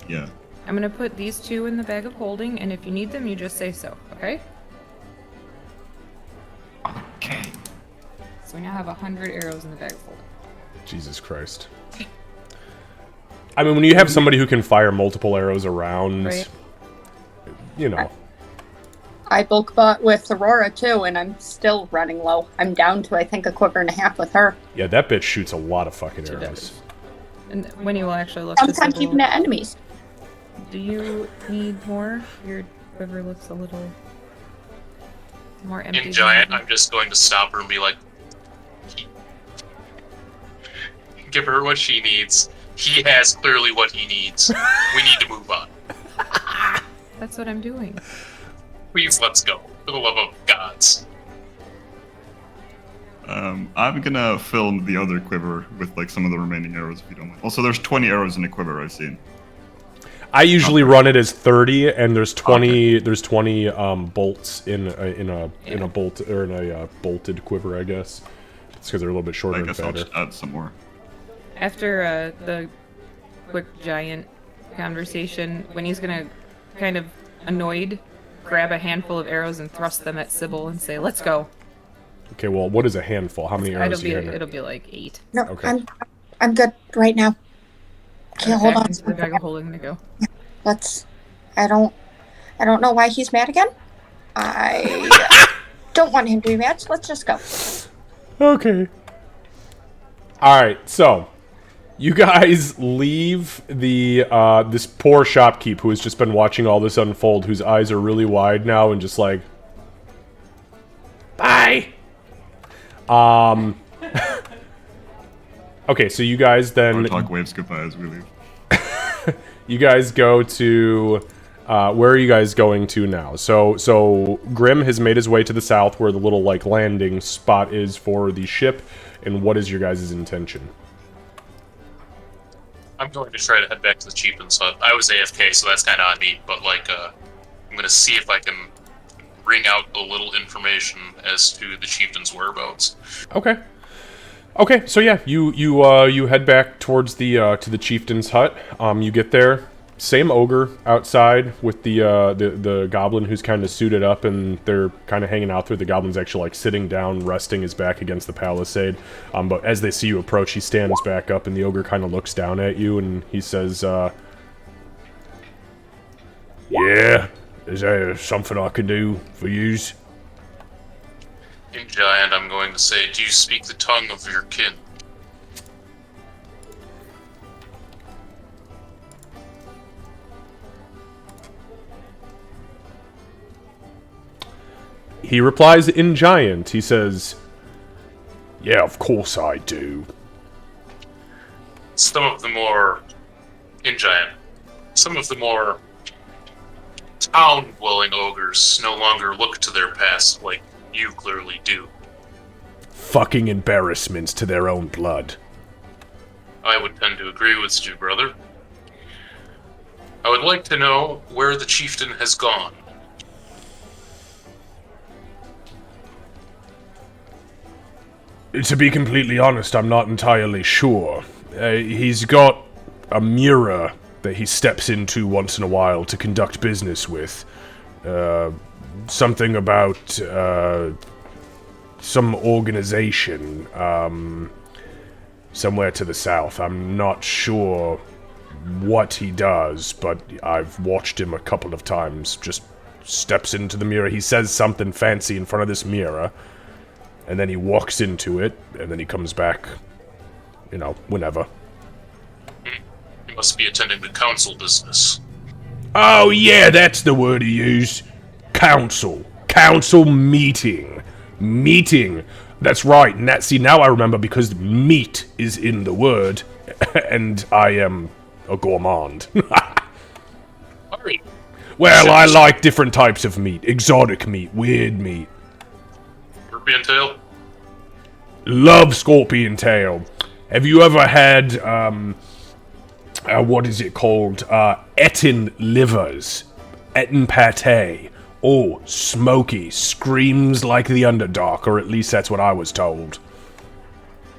Yeah. I'm gonna put these 2 in the bag of holding, and if you need them, you just say so, okay? Okay. So we now have 100 arrows in the bag of holding. Jesus Christ. I mean, when you have somebody who can fire multiple arrows around, Right. I bulk bought with Aurora too, and I'm still running low. I'm down to, I think, a quiver and a half with her. Yeah, that bitch shoots a lot of fucking She arrows. does. And Winnie will actually look to Sometimes Sybil. even at enemies. Do you need more? Your quiver looks a little more empty. In than Giant, usual. I'm just going to stop her and be like, give her what she needs. He has clearly what he needs. We need to move on. That's what I'm doing. Please, let's go. For the love of gods. I'm gonna fill the other quiver with like some of the remaining arrows if you don't mind. Also, there's 20 arrows in a quiver I've seen. I usually run it as 30, and there's 20. There's 20 bolts in a bolt or in a bolted quiver, I guess. It's because they're a little bit shorter I and guess I'll fatter. just add some more. After the quick giant conversation, when he's gonna kind of annoyed, grab a handful of arrows and thrust them at Sybil and say, "Let's go." Okay, well, what is a handful? How many arrows do you have? It'll be like 8. No, Okay. I'm good right now. Okay, hold on. The bag of holding to go. Let's. I don't know why he's mad again. I don't want him to be mad. So let's just go. Okay. Alright, so you guys leave the this poor shopkeep who has just been watching all this unfold, whose eyes are really wide now and just like, bye. Okay, so you guys then Talk waves goodbye as we leave. you guys go to where are you guys going to now? So Grim has made his way to the south where the little like landing spot is for the ship, and what is your guys' intention? I'm going to try to head back to the chieftain's hut. I was AFK, so that's kind of on me, but like, I'm going to see if I can wring out a little information as to the chieftain's whereabouts. Okay. Okay, so yeah, you head back towards the to the chieftain's hut. You get there, same ogre outside with the goblin who's kind of suited up, and they're kind of hanging out there. The goblin's actually like sitting down, resting his back against the palisade. But as they see you approach, he stands back up, and the ogre kind of looks down at you, and he says, "Yeah, is there something I can do for yous?" In Giant, I'm going to say, do you speak the tongue of your kin? He replies in Giant. He says, "Yeah, of course I do." Some of the more... In Giant, some of the more town-dwelling ogres no longer look to their past like you clearly do. Fucking embarrassments to their own blood. I would tend to agree with you, brother. I would like to know where the chieftain has gone. To be completely honest, I'm not entirely sure. He's got a mirror that he steps into once in a while to conduct business with. Something about, some organization, somewhere to the south. I'm not sure what he does, but I've watched him a couple of times. Just steps into the mirror. He says something fancy in front of this mirror, and then he walks into it, and then he comes back, you know, whenever. He must be attending the council business. Oh yeah, that's the word he used. Council. Council meeting. Meeting. That's right, and see, now I remember because meat is in the word, and I am a gourmand. Alright. Well, I like different types of meat. Exotic meat, weird meat. Scorpion tail? Love scorpion tail. Have you ever had, what is it called? Etin livers. Etin pate. Oh, smoky. Screams like the Underdark, or at least that's what I was told.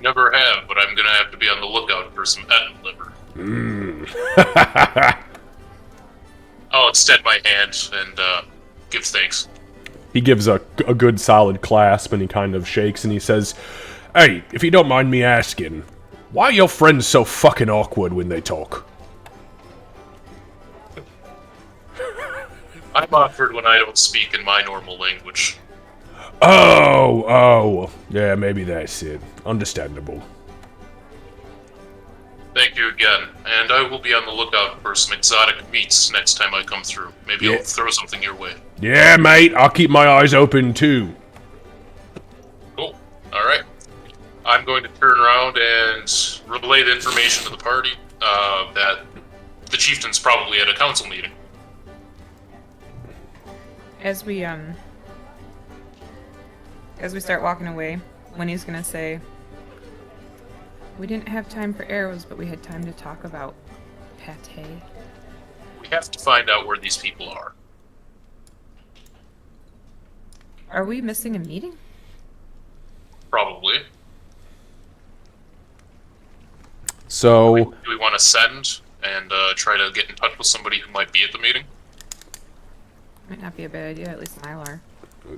Never have, but I'm gonna have to be on the lookout for some Etin liver. I'll extend my hand and, give thanks. He gives a good solid clasp, and he kind of shakes, and he says, "Hey, if you don't mind me asking, why are your friends so fucking awkward when they talk?" I'm awkward when I don't speak in my normal language. Oh, yeah, maybe that's it. Understandable. Thank you again, and I will be on the lookout for some exotic meats next time I come through. Maybe Yeah. I'll throw something your way. Yeah, mate, I'll keep my eyes open too. Cool. Alright. I'm going to turn around and relay the information to the party, that the chieftain's probably at a council meeting. As we start walking away, Winnie's gonna say, "We didn't have time for arrows, but we had time to talk about pate." We have to find out where these people are. Are we missing a meeting? Probably. So Do we want to send and try to get in touch with somebody who might be at the meeting? Might not be a bad idea, at least Mylar.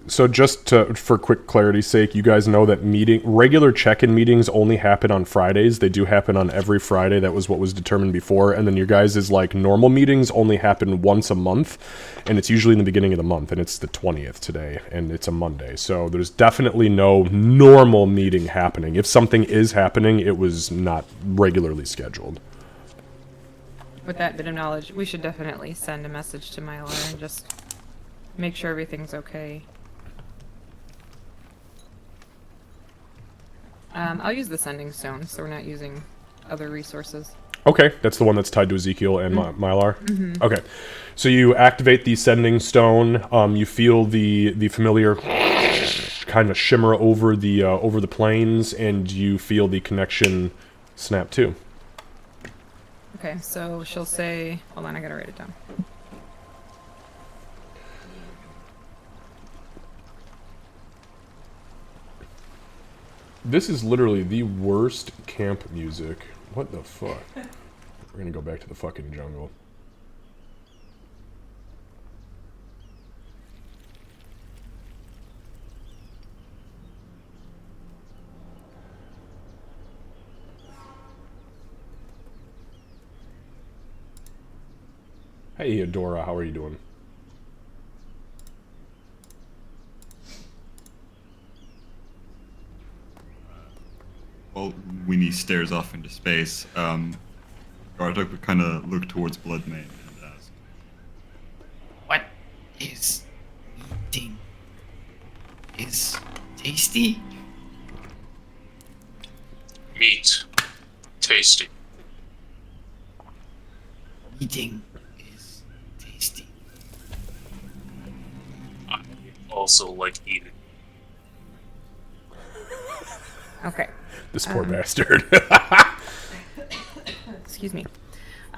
just for quick clarity's sake, you guys know that regular check-in meetings only happen on Fridays. They do happen on every Friday. That was what was determined before. And then your guys' like normal meetings only happen once a month, and it's usually in the beginning of the month, and it's the 20th today, and it's a Monday. So there's definitely no normal meeting happening. If something is happening, it was not regularly scheduled. With that bit of knowledge, we should definitely send a message to Mylar and just make sure everything's okay. I'll use the sending stone, so we're not using other resources. Okay, that's the one that's tied to Ezekiel and Mylar. Okay, so you activate the sending stone. You feel the familiar kind of shimmer over the plains, and you feel the connection snap too. Okay, so she'll say, hold on, I gotta write it down. This is literally the worst camp music. What the fuck? We're gonna go back to the fucking jungle. Hey, Adora, how are you doing? Well, Winnie stares off into space. Gartok would kind of look towards Bloodmane and ask, What is eating? Is tasty? Meat. Tasty. Eating is tasty. I also like eating. Okay. This poor bastard. Excuse me.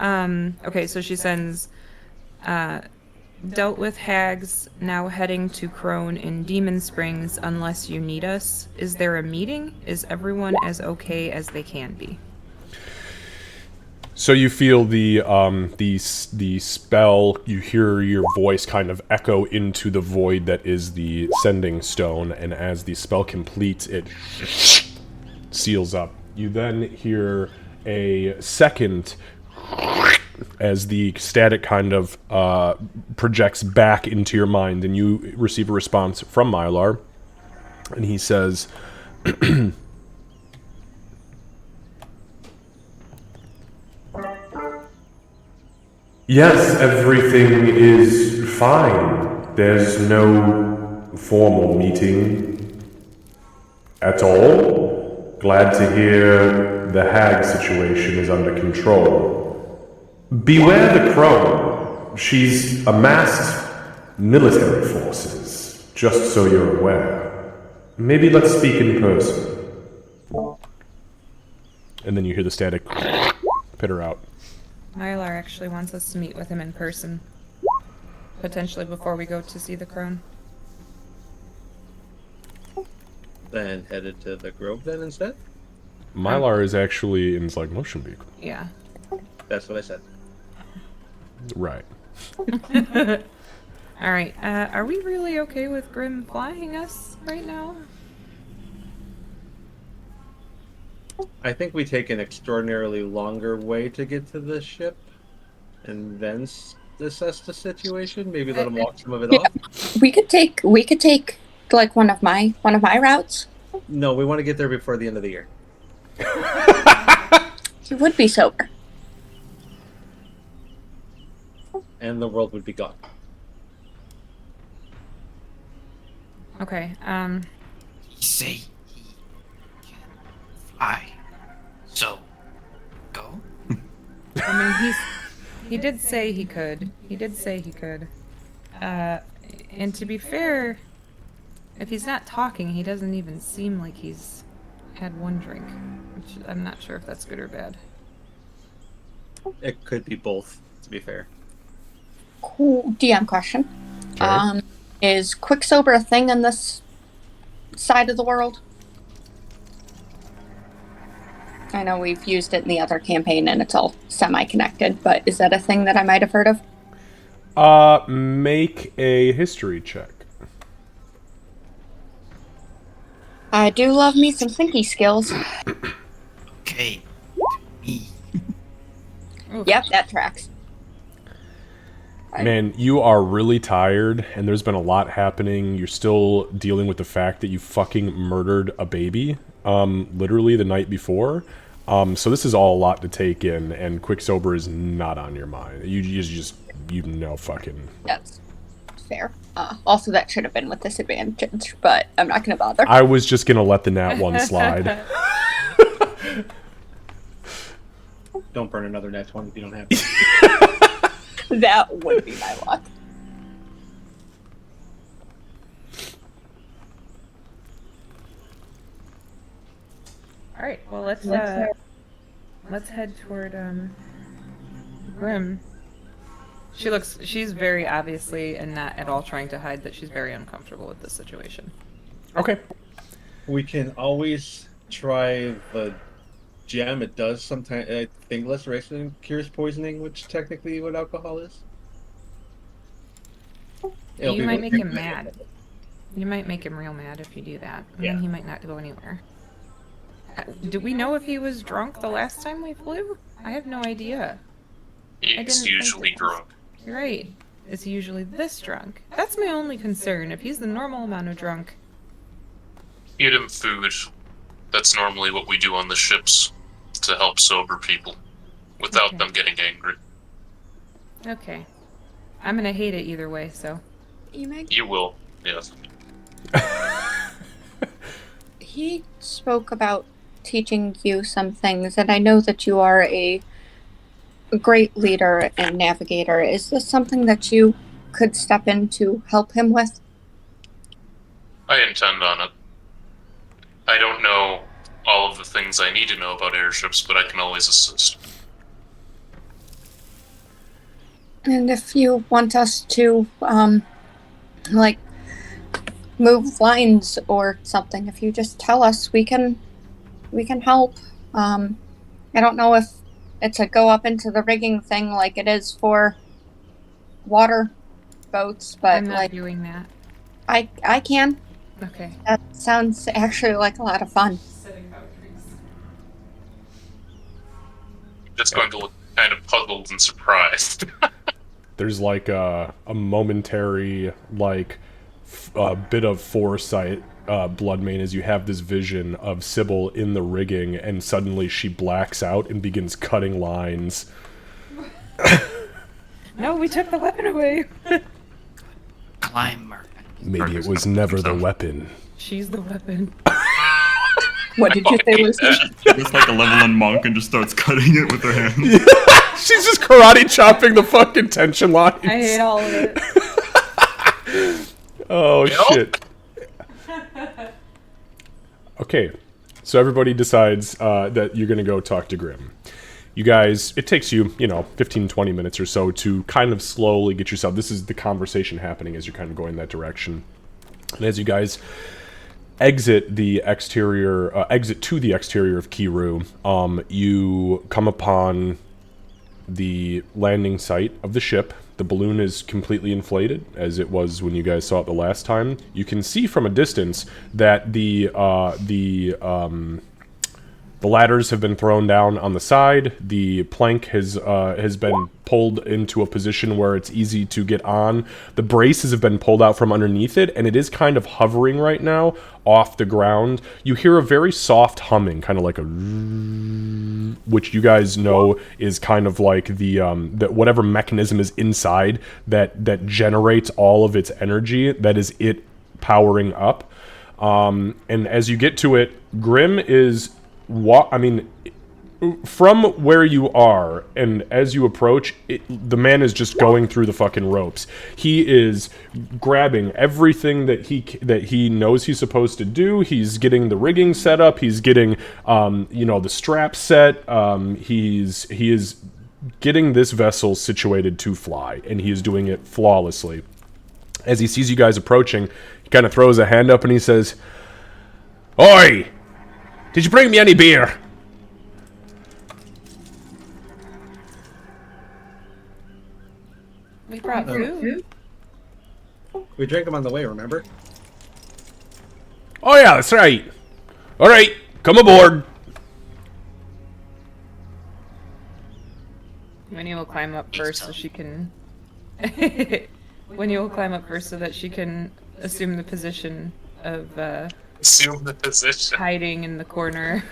Okay, so she sends, dealt with hags, now heading to Crone in Demon Springs unless you need us. Is there a meeting? Is everyone as okay as they can be? So you feel the spell. You hear your voice kind of echo into the void that is the sending stone, and as the spell completes, it seals up. You then hear a second as the static kind of projects back into your mind, and you receive a response from Mylar, and he says, "Yes, everything is fine. There's no formal meeting at all. Glad to hear the hag situation is under control. Beware the crone. She's amassed military forces, just so you're aware. Maybe let's speak in person." And then you hear the static pitter out. Mylar actually wants us to meet with him in person. Potentially before we go to see the crone. Then headed to the Grove then instead? Mylar is actually in like motion beacon. Yeah. That's what I said. Right. Alright, are we really okay with Grim flying us right now? I think we take an extraordinarily longer way to get to the ship and then assess the situation. Maybe let him walk some of it off. We could take like one of my routes. No, we want to get there before the end of the year. He would be sober. And the world would be gone. Okay, He say he can fly. So, go. I mean, he did say he could. He did say he could. And to be fair, if he's not talking, he doesn't even seem like he's had one drink. Which I'm not sure if that's good or bad. It could be both, to be fair. Cool. DM question. Sure. Is Quicksilver a thing in this side of the world? I know we've used it in the other campaign and it's all semi-connected, but is that a thing that I might have heard of? Make a history check. I do love me some thinky skills. Okay. Me. Yep, that tracks. Man, you are really tired, and there's been a lot happening. You're still dealing with the fact that you fucking murdered a baby, literally the night before. So this is all a lot to take in, and Quicksilver is not on your mind. You know fucking... That's fair. Also, that should have been with disadvantage, but I'm not going to bother. I was just gonna let the nat one slide. Don't burn another nat 20 if you don't have to. That would be my luck. All right. Well, let's head toward Grim. She's very obviously and not at all trying to hide that she's very uncomfortable with this situation. Okay. We can always try the gem. It does sometimes, I think, laceration cures poisoning, which technically what alcohol is. You might make him mad. You might make him real mad if you do that. And then he might not go anywhere. Do we know if he was drunk the last time we flew? I have no idea. He's usually drunk. You're right. Is he usually this drunk? That's my only concern. If he's the normal amount of drunk. Feed him food. That's normally what we do on the ships to help sober people without them getting angry. Okay. I'm gonna hate it either way, so. You will, yes. He spoke about teaching you some things, and I know that you are a great leader and navigator. Is this something that you could step in to help him with? I intend on it. I don't know all of the things I need to know about airships, but I can always assist. And if you want us to, like, move lines or something, if you just tell us, we can help. I don't know if it's a go up into the rigging thing like it is for water boats, but I'm not like doing that. I can. Okay. That sounds actually like a lot of fun. Just going to look kind of puzzled and surprised. There's like a momentary like bit of foresight, Bloodmane, as you have this vision of Sybil in the rigging, and suddenly she blacks out and begins cutting lines. No, we took the weapon away. Climber. Maybe it was never the weapon. She's the weapon. What did you say, Lucy? She looks like a level 1 monk and just starts cutting it with her hands. She's just karate chopping the fucking tension lines. I hate all of it. Oh, shit. Okay, so everybody decides that you're going to go talk to Grim. You guys, it takes you, 15, 20 minutes or so to kind of slowly get yourself... This is the conversation happening as you're kind of going that direction. And as you guys exit the exterior, exit to the exterior of Kiru, you come upon the landing site of the ship. The balloon is completely inflated, as it was when you guys saw it the last time. You can see from a distance that the ladders have been thrown down on the side. The plank has been pulled into a position where it's easy to get on. The braces have been pulled out from underneath it, and it is kind of hovering right now off the ground. You hear a very soft humming, kind of like a... which you guys know is kind of like the whatever mechanism is inside that generates all of its energy. That is it powering up. And as you get to it, Grim is... from where you are, and as you approach, the man is just going through the fucking ropes. He is grabbing everything that he knows he's supposed to do. He's getting the rigging set up. He's getting, the straps set. He is getting this vessel situated to fly, and he is doing it flawlessly. As he sees you guys approaching, he kind of throws a hand up and he says, "Oi! Did you bring me any beer?" We brought food. We drank them on the way, remember? "Oh yeah, that's right. All right, come aboard." Winnie will climb up first so she can. Winnie will climb up first so that she can assume the position of Assume the position. hiding in the corner.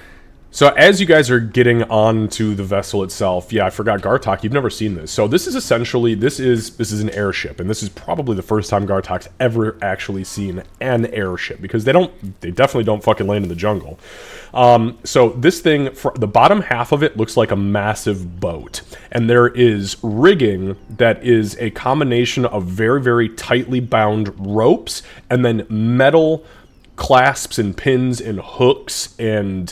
So as you guys are getting onto the vessel itself, yeah, I forgot, Gartok, you've never seen this. So this is essentially, this is an airship, and this is probably the first time Gartok's ever actually seen an airship, because they definitely don't fucking land in the jungle. So this thing, the bottom half of it looks like a massive boat, and there is rigging that is a combination of very, very tightly bound ropes, and then metal clasps and pins and hooks and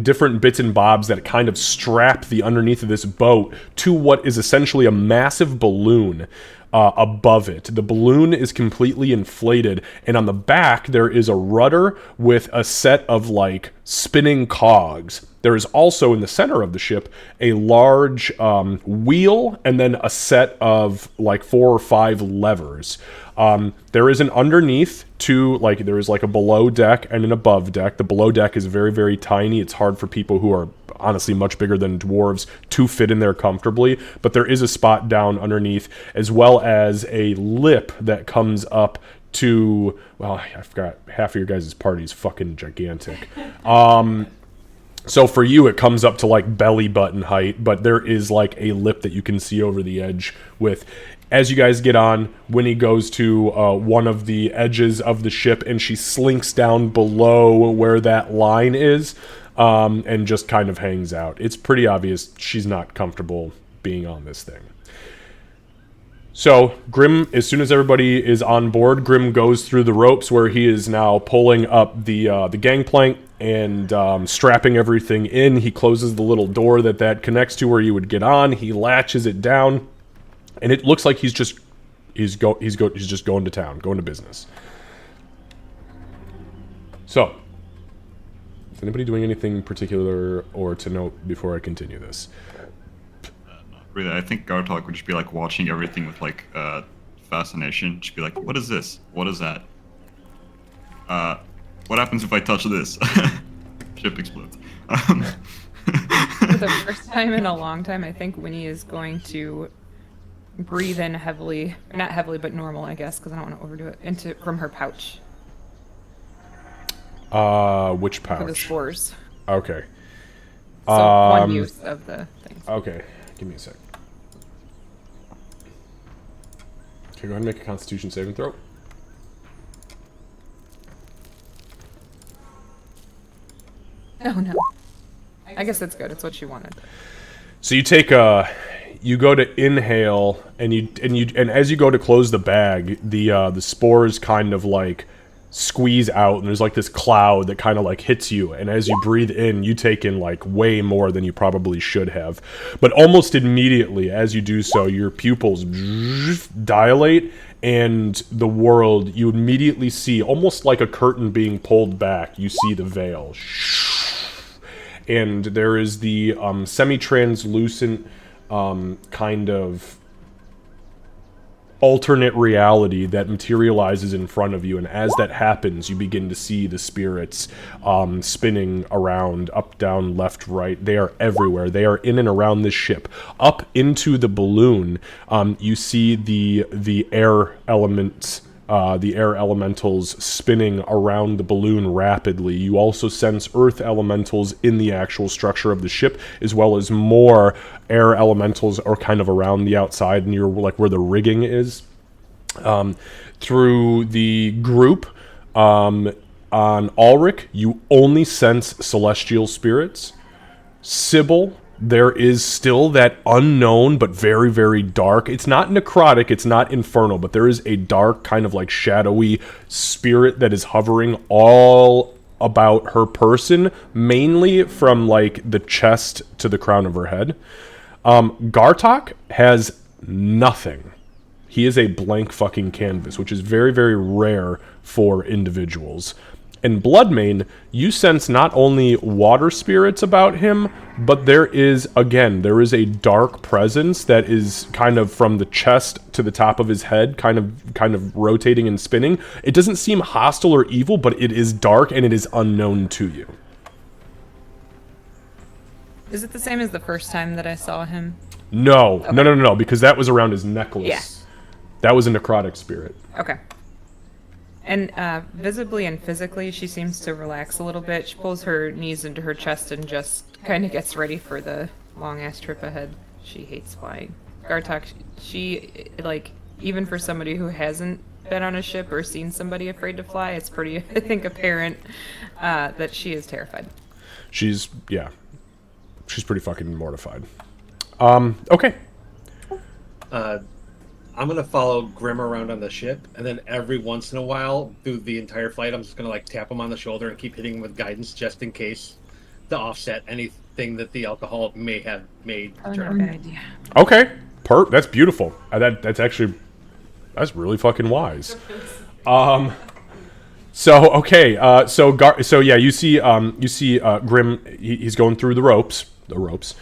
different bits and bobs that kind of strap the underneath of this boat to what is essentially a massive balloon above it. The balloon is completely inflated, and on the back there is a rudder with a set of like spinning cogs. There is also in the center of the ship a large wheel and then a set of like 4 or 5 levers. There is an underneath there is like a below deck and an above deck. The below deck is very, very tiny. It's hard for people who are honestly much bigger than dwarves to fit in there comfortably, but there is a spot down underneath, as well as a lip that comes up to, well, I forgot, half of your guys' party is fucking gigantic. So for you, it comes up to like belly button height, but there is like a lip that you can see over the edge with. As you guys get on, Winnie goes to one of the edges of the ship, and she slinks down below where that line is, and just kind of hangs out. It's pretty obvious she's not comfortable being on this thing. So, Grim, as soon as everybody is on board, Grim goes through the ropes where he is now pulling up the gangplank and strapping everything in. He closes the little door that connects to where you would get on. He latches it down. And it looks like he's just going to town, going to business. So, is anybody doing anything particular or to note before I continue this? Not really. I think Gartok would just be like watching everything with like fascination. Just be like, "What is this? What is that? What happens if I touch this?" Ship explodes. For the first time in a long time, I think Winnie is going to breathe in heavily, not heavily, but normal, I guess, because I don't want to overdo it, from her pouch. Which pouch? For the spores. Okay. So one use of the things. Okay, give me a sec. Okay, go ahead and make a Constitution saving throw. Oh no. I guess that's good. It's what she wanted. So you take you go to inhale, and as you go to close the bag, the spores kind of like squeeze out, and there's like this cloud that kind of like hits you, and as you breathe in, you take in like way more than you probably should have. But almost immediately as you do so, your pupils dilate, and the world, you immediately see, almost like a curtain being pulled back, you see the veil. And there is the semi-translucent kind of alternate reality that materializes in front of you, and as that happens, you begin to see the spirits spinning around, up, down, left, right. They are everywhere. They are in and around this ship. Up into the balloon, you see the air elements, the air elementals spinning around the balloon rapidly. You also sense earth elementals in the actual structure of the ship, as well as more air elementals are kind of around the outside near like where the rigging is. Through the group, on Ulrich, you only sense celestial spirits. Sybil, there is still that unknown but very, very dark. It's not necrotic, it's not infernal, but there is a dark, kind of like shadowy spirit that is hovering all about her person, mainly from like the chest to the crown of her head. Gartok has nothing. He is a blank fucking canvas, which is very, very rare for individuals. In Bloodmane, you sense not only water spirits about him, but there is a dark presence that is kind of from the chest to the top of his head, kind of rotating and spinning. It doesn't seem hostile or evil, but it is dark and it is unknown to you. Is it the same as the first time that I saw him? No, Okay. no, because that was around his necklace. Yeah. That was a necrotic spirit. Okay. And visibly and physically, she seems to relax a little bit. She pulls her knees into her chest and just kind of gets ready for the long-ass trip ahead. She hates flying. Gartok, she, like, even for somebody who hasn't been on a ship or seen somebody afraid to fly, it's pretty, I think, apparent that she is terrified. She's pretty fucking mortified. Okay. I'm gonna follow Grim around on the ship, and then every once in a while, through the entire flight, I'm just gonna like tap him on the shoulder and keep hitting him with guidance, just in case, to offset anything that the alcohol may have made. Oh, turn. no, good idea. Okay. That's beautiful. That's really fucking wise. So you see Grim. He's going through the ropes.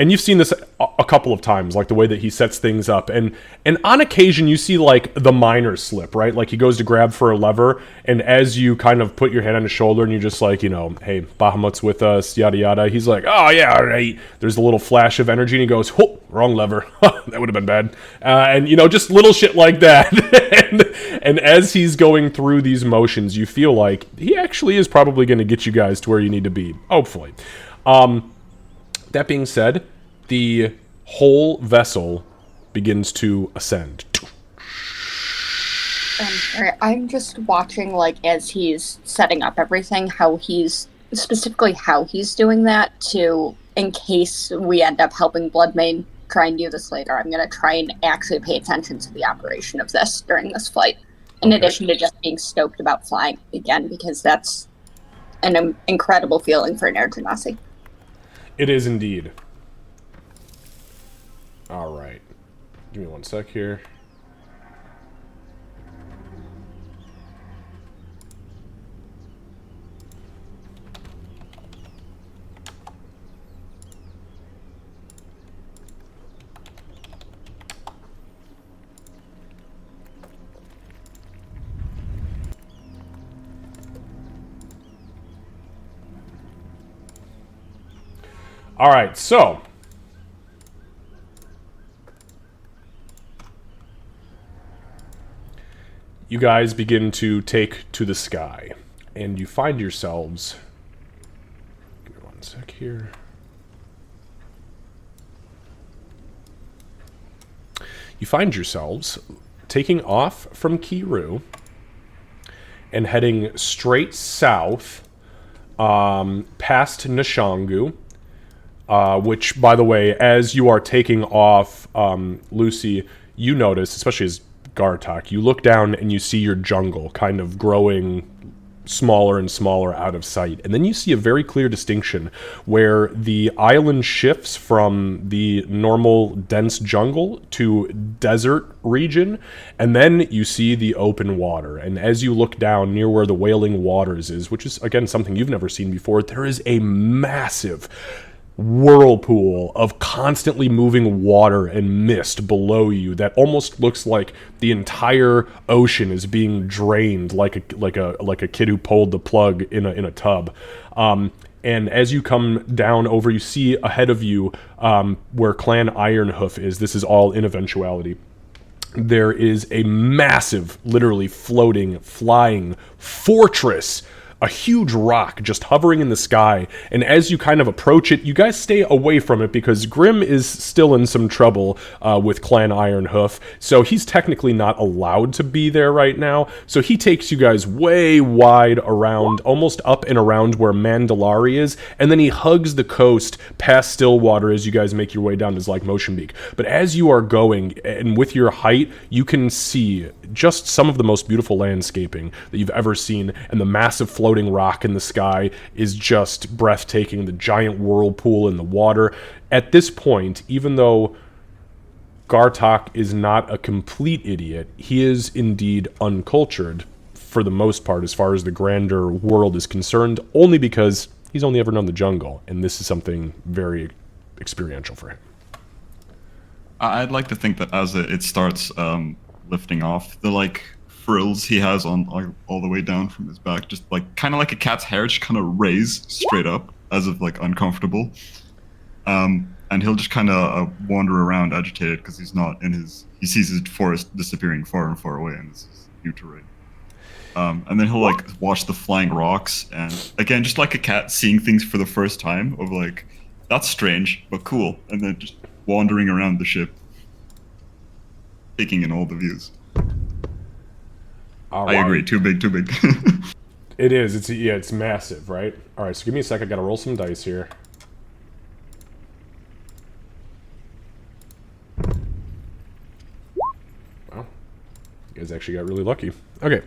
And you've seen this a couple of times, like the way that he sets things up. And on occasion, you see, like, the minor slip, right? Like, he goes to grab for a lever, and as you kind of put your hand on his shoulder, and you're just like, hey, Bahamut's with us, yada, yada. He's like, oh, yeah, all right. There's a little flash of energy, and he goes, whoop, wrong lever. That would have been bad. And, just little shit like that. and as he's going through these motions, you feel like he actually is probably going to get you guys to where you need to be, hopefully. That being said, the whole vessel begins to ascend. Alright, I'm just watching, like, as he's setting up everything, how he's doing that in case we end up helping Bloodmane try and do this later. I'm going to try and actually pay attention to the operation of this during this flight, in addition to just being stoked about flying again, because that's an incredible feeling for an air genasi. It is indeed. All right. Give me one sec here. All right, so you guys begin to take to the sky, and you find yourselves. Give me one sec here. You find yourselves taking off from Kiru and heading straight south, past Nishangu. Which, by the way, as you are taking off, Lucy, you notice, especially as Gartok, you look down and you see your jungle kind of growing smaller and smaller out of sight. And then you see a very clear distinction where the island shifts from the normal dense jungle to desert region, and then you see the open water. And as you look down near where the Wailing Waters is, which is, again, something you've never seen before, there is a massive whirlpool of constantly moving water and mist below you that almost looks like the entire ocean is being drained, like a kid who pulled the plug in a tub. And as you come down over, you see ahead of you where Clan Ironhoof is. This is all in eventuality. There is a massive, literally floating, flying fortress a huge rock just hovering in the sky, and as you kind of approach it, you guys stay away from it because Grim is still in some trouble with Clan Ironhoof, so he's technically not allowed to be there right now, so he takes you guys way wide around, almost up and around where Mandalari is, and then he hugs the coast past Stillwater as you guys make your way down to like Motion Beak. But as you are going, and with your height, you can see just some of the most beautiful landscaping that you've ever seen, and the massive floating rock in the sky is just breathtaking, the giant whirlpool in the water. At this point, even though Gartok is not a complete idiot, he is indeed uncultured for the most part as far as the grander world is concerned, only because he's only ever known the jungle, and this is something very experiential for him. I'd like to think that as it starts lifting off, the like frills he has on all the way down from his back, just like kind of like a cat's hair, just kind of raise straight up as if like uncomfortable. And he'll just kind of wander around agitated because he's not in his. He sees his forest disappearing far and far away, and this is new terrain. And then he'll like watch the flying rocks, and again, just like a cat seeing things for the first time, of like, that's strange but cool, and then just wandering around the ship, taking in all the views. All I right. agree. Too big. It is. It's massive, right? All right. So give me a sec. I gotta roll some dice here. Wow, you guys actually got really lucky. Okay.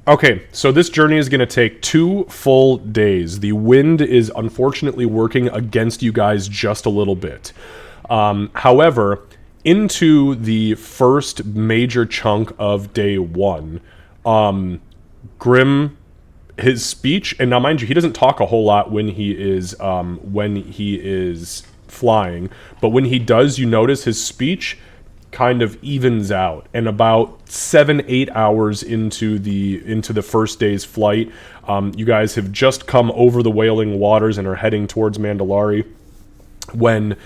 Okay, so this journey is going to take 2 full days. The wind is unfortunately working against you guys just a little bit. However, into the first major chunk of day 1, Grim, his speech, and now mind you, he doesn't talk a whole lot when he is flying, but when he does, you notice his speech kind of evens out, and about 7-8 hours into the first day's flight, you guys have just come over the Wailing Waters and are heading towards Mandalari when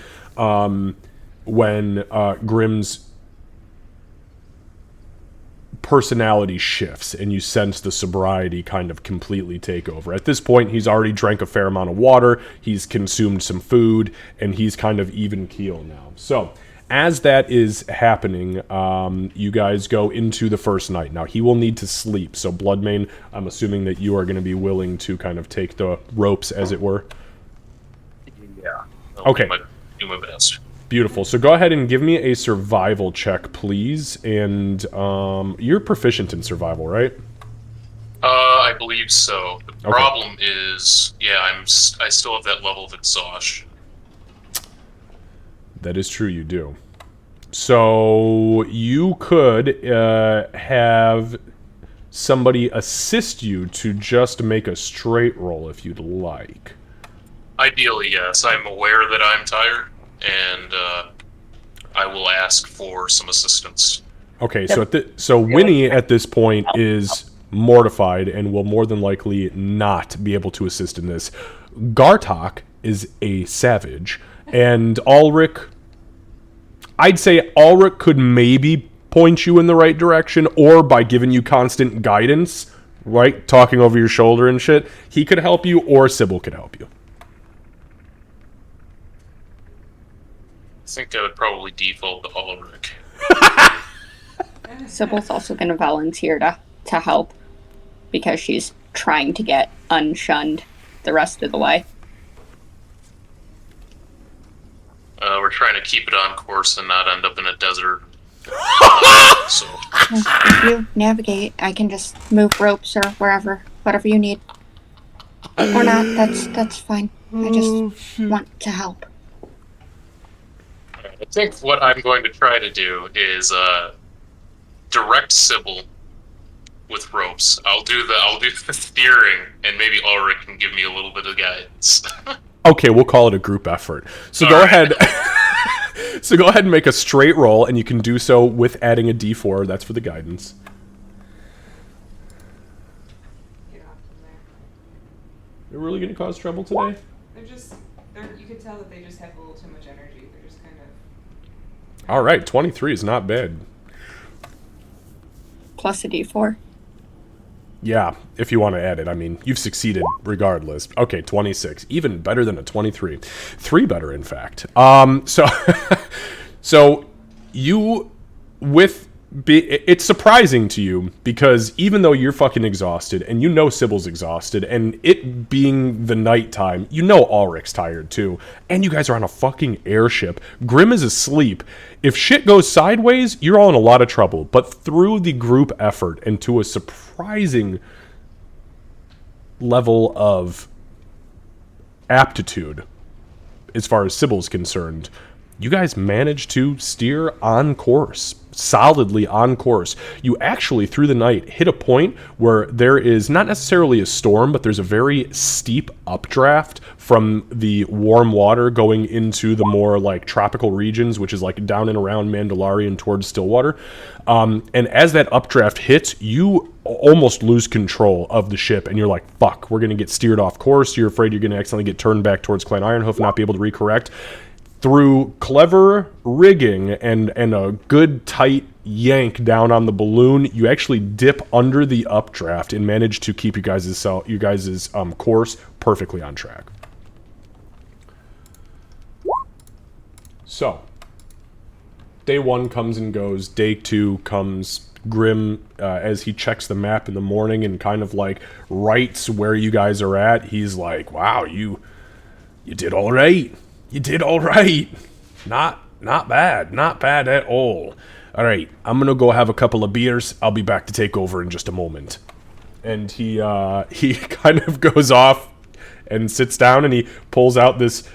Grim's personality shifts and you sense the sobriety kind of completely take over. At this point, he's already drank a fair amount of water, he's consumed some food, and he's kind of even keel now. So as that is happening, you guys go into the first night. Now, he will need to sleep, so Bloodmane, I'm assuming that you are going to be willing to kind of take the ropes, as it were. Yeah. Okay. Do my best. Beautiful. So go ahead and give me a survival check, please. And you're proficient in survival, right? I believe so. The problem is, yeah, I still have that level of exhaustion. That is true, you do. So you could have somebody assist you to just make a straight roll if you'd like. Ideally, yes. I'm aware that I'm tired, and I will ask for some assistance. Okay, so Winnie at this point is mortified and will more than likely not be able to assist in this. Gartok is a savage, and Ulrich, I'd say Ulrich could maybe point you in the right direction, or by giving you constant guidance, right, talking over your shoulder and shit, he could help you, or Sybil could help you. I think I would probably default to Ulrich. Sybil's also going to volunteer to help because she's trying to get unshunned the rest of the way. We're trying to keep it on course and not end up in a desert. So If you navigate, I can just move ropes or whatever you need. Or not, that's fine. I just want to help. I think what I'm going to try to do is direct Sybil with ropes. I'll do the steering, and maybe Ulrich can give me a little bit of guidance. Okay, we'll call it a group effort. So go ahead. So go ahead and make a straight roll, and you can do so with adding a D4. That's for the guidance. You're really going to cause trouble today? You could tell that they just have a little too much energy. They're just kind of. All right, 23 is not bad. Plus a d4. Yeah, if you want to add it. I mean, you've succeeded regardless. Okay, 26. Even better than a 23. 3 better, in fact. So you, it's surprising to you because even though you're fucking exhausted and you know Sybil's exhausted and it being the nighttime, you know Ulrich's tired too, and you guys are on a fucking airship. Grim is asleep. If shit goes sideways, you're all in a lot of trouble. But through the group effort and to a surprising level of aptitude, as far as Sybil's concerned, you guys managed to steer on course, solidly on course. You actually, through the night, hit a point where there is not necessarily a storm, but there's a very steep updraft from the warm water going into the more like tropical regions, which is like down and around Mandalari and towards Stillwater. And as that updraft hits, you almost lose control of the ship, and you're like, fuck, we're going to get steered off course. You're afraid you're going to accidentally get turned back towards Clan Ironhoof and not be able to recorrect. Through clever rigging and a good tight yank down on the balloon, you actually dip under the updraft and manage to keep you guys' course perfectly on track. So, day 1 comes and goes. Day 2 comes. Grim, as he checks the map in the morning and kind of like writes where you guys are at, he's like, wow, you did all right. You did all right. Not bad. Not bad at all. All right, I'm going to go have a couple of beers. I'll be back to take over in just a moment. And he kind of goes off and sits down, and he pulls out this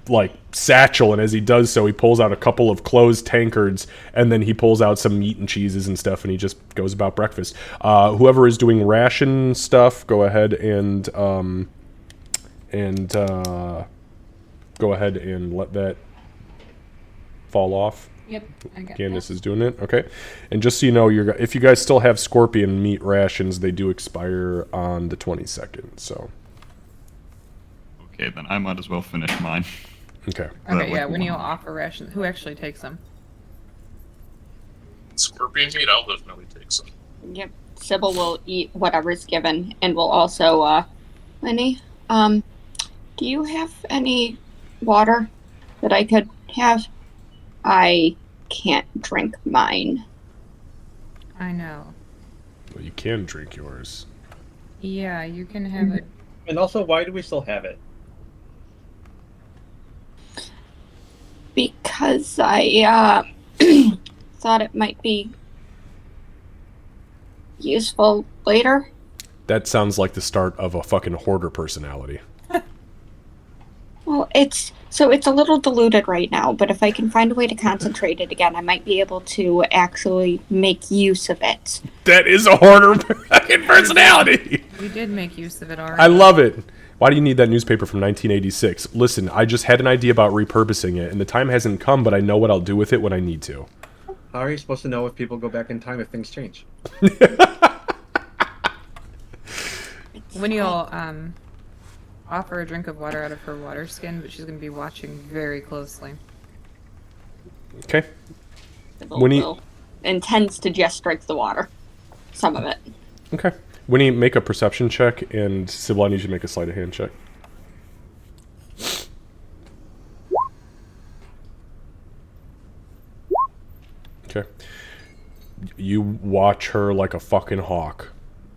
like satchel, and as he does so, he pulls out a couple of closed tankards, and then he pulls out some meat and cheeses and stuff, and he just goes about breakfast. Whoever is doing ration stuff, go ahead and go ahead and let that fall off. Yep, I got Candace is doing it. Okay. And just so you know, if you guys still have scorpion meat rations, they do expire on the 22nd. So. Okay, then I might as well finish mine. Okay. Okay, yeah, when you offer rations, who actually takes them? Scorpion meat, I'll definitely take some. Yep. Sybil will eat whatever's given, and will also, Lenny, do you have any water that I could have? I can't drink mine. I know. Well, you can drink yours. Yeah, you can have it. And also, why do we still have it? Because I, thought it might be useful later. That sounds like the start of a fucking hoarder personality. Well, it's a little diluted right now, but if I can find a way to concentrate it again, I might be able to actually make use of it. That is a hoarder fucking personality. We did make use of it already. I love it. Why do you need that newspaper from 1986? Listen, I just had an idea about repurposing it, and the time hasn't come, but I know what I'll do with it when I need to. How are you supposed to know if people go back in time if things change? When you'll offer a drink of water out of her water skin, but she's going to be watching very closely. Okay. Sybil When he- will intends to just drink the water. Some of it. Okay. When you make a perception check, and Sybil, I need you to make a sleight of hand check. Okay. You watch her like a fucking hawk,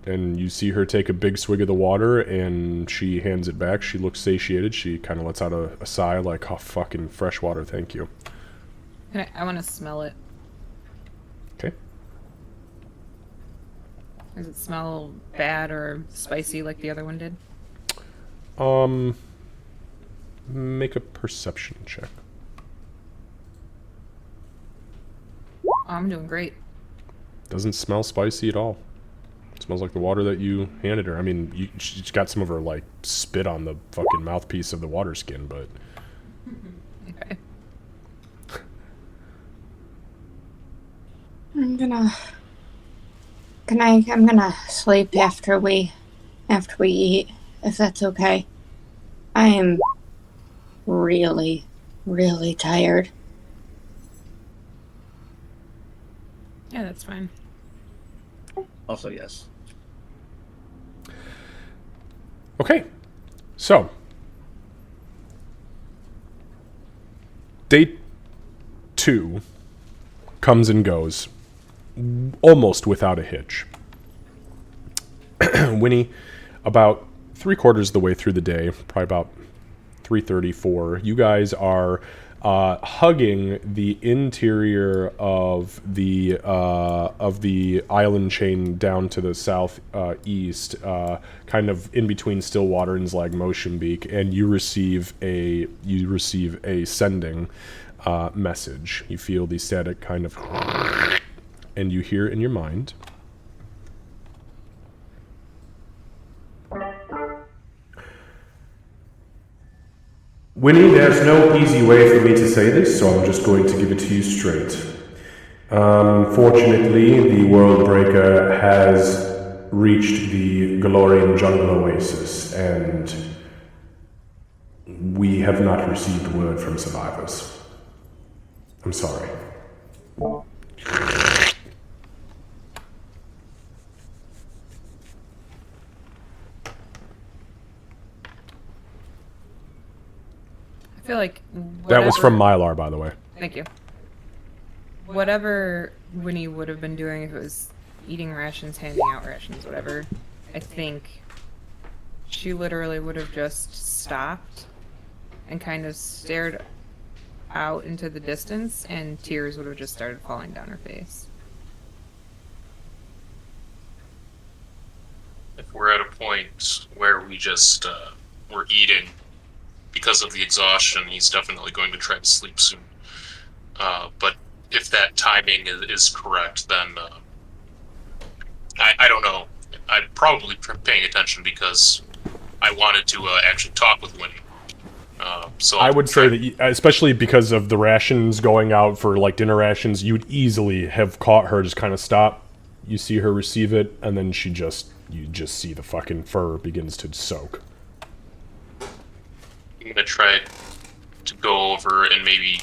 and you see her take a big swig of the water, and she hands it back. She looks satiated. She kind of lets out a sigh like, oh, fucking fresh water, thank you. I want to smell it. Okay. Does it smell bad or spicy like the other one did? Make a perception check. Oh, I'm doing great. Doesn't smell spicy at all. It smells like the water that you handed her. I mean, she's got some of her, like, spit on the fucking mouthpiece of the water skin, but... Okay. I'm gonna sleep after we eat, if that's okay. I am really, really tired. Yeah, that's fine. Also, yes. Okay, so day 2 comes and goes almost without a hitch. Winnie, about 3/4 of the way through the day, probably about 3:34, you guys are hugging the interior of the island chain down to the south east, kind of in between Stillwater and Zlagmotionbeak, and you receive a sending message. You feel the static kind of, and you hear in your mind. Winnie, there's no easy way for me to say this, so I'm just going to give it to you straight. Unfortunately, the World Breaker has reached the Galorian Jungle Oasis, and we have not received word from survivors. I'm sorry. I feel like That was from whatever- Mylar, by the way. Thank you. Whatever Winnie would have been doing if it was eating rations, handing out rations, whatever, I think she literally would have just stopped and kind of stared out into the distance, and tears would have just started falling down her face. If we're at a point where we just we're eating because of the exhaustion, he's definitely going to try to sleep soon. But if that timing is correct, then I don't know. I'd probably be paying attention because I wanted to actually talk with Winnie. So I would say that, especially because of the rations going out for like dinner rations, you'd easily have caught her just kind of stop. You see her receive it, and then you just see the fucking fur begins to soak. I'm gonna try to go over and maybe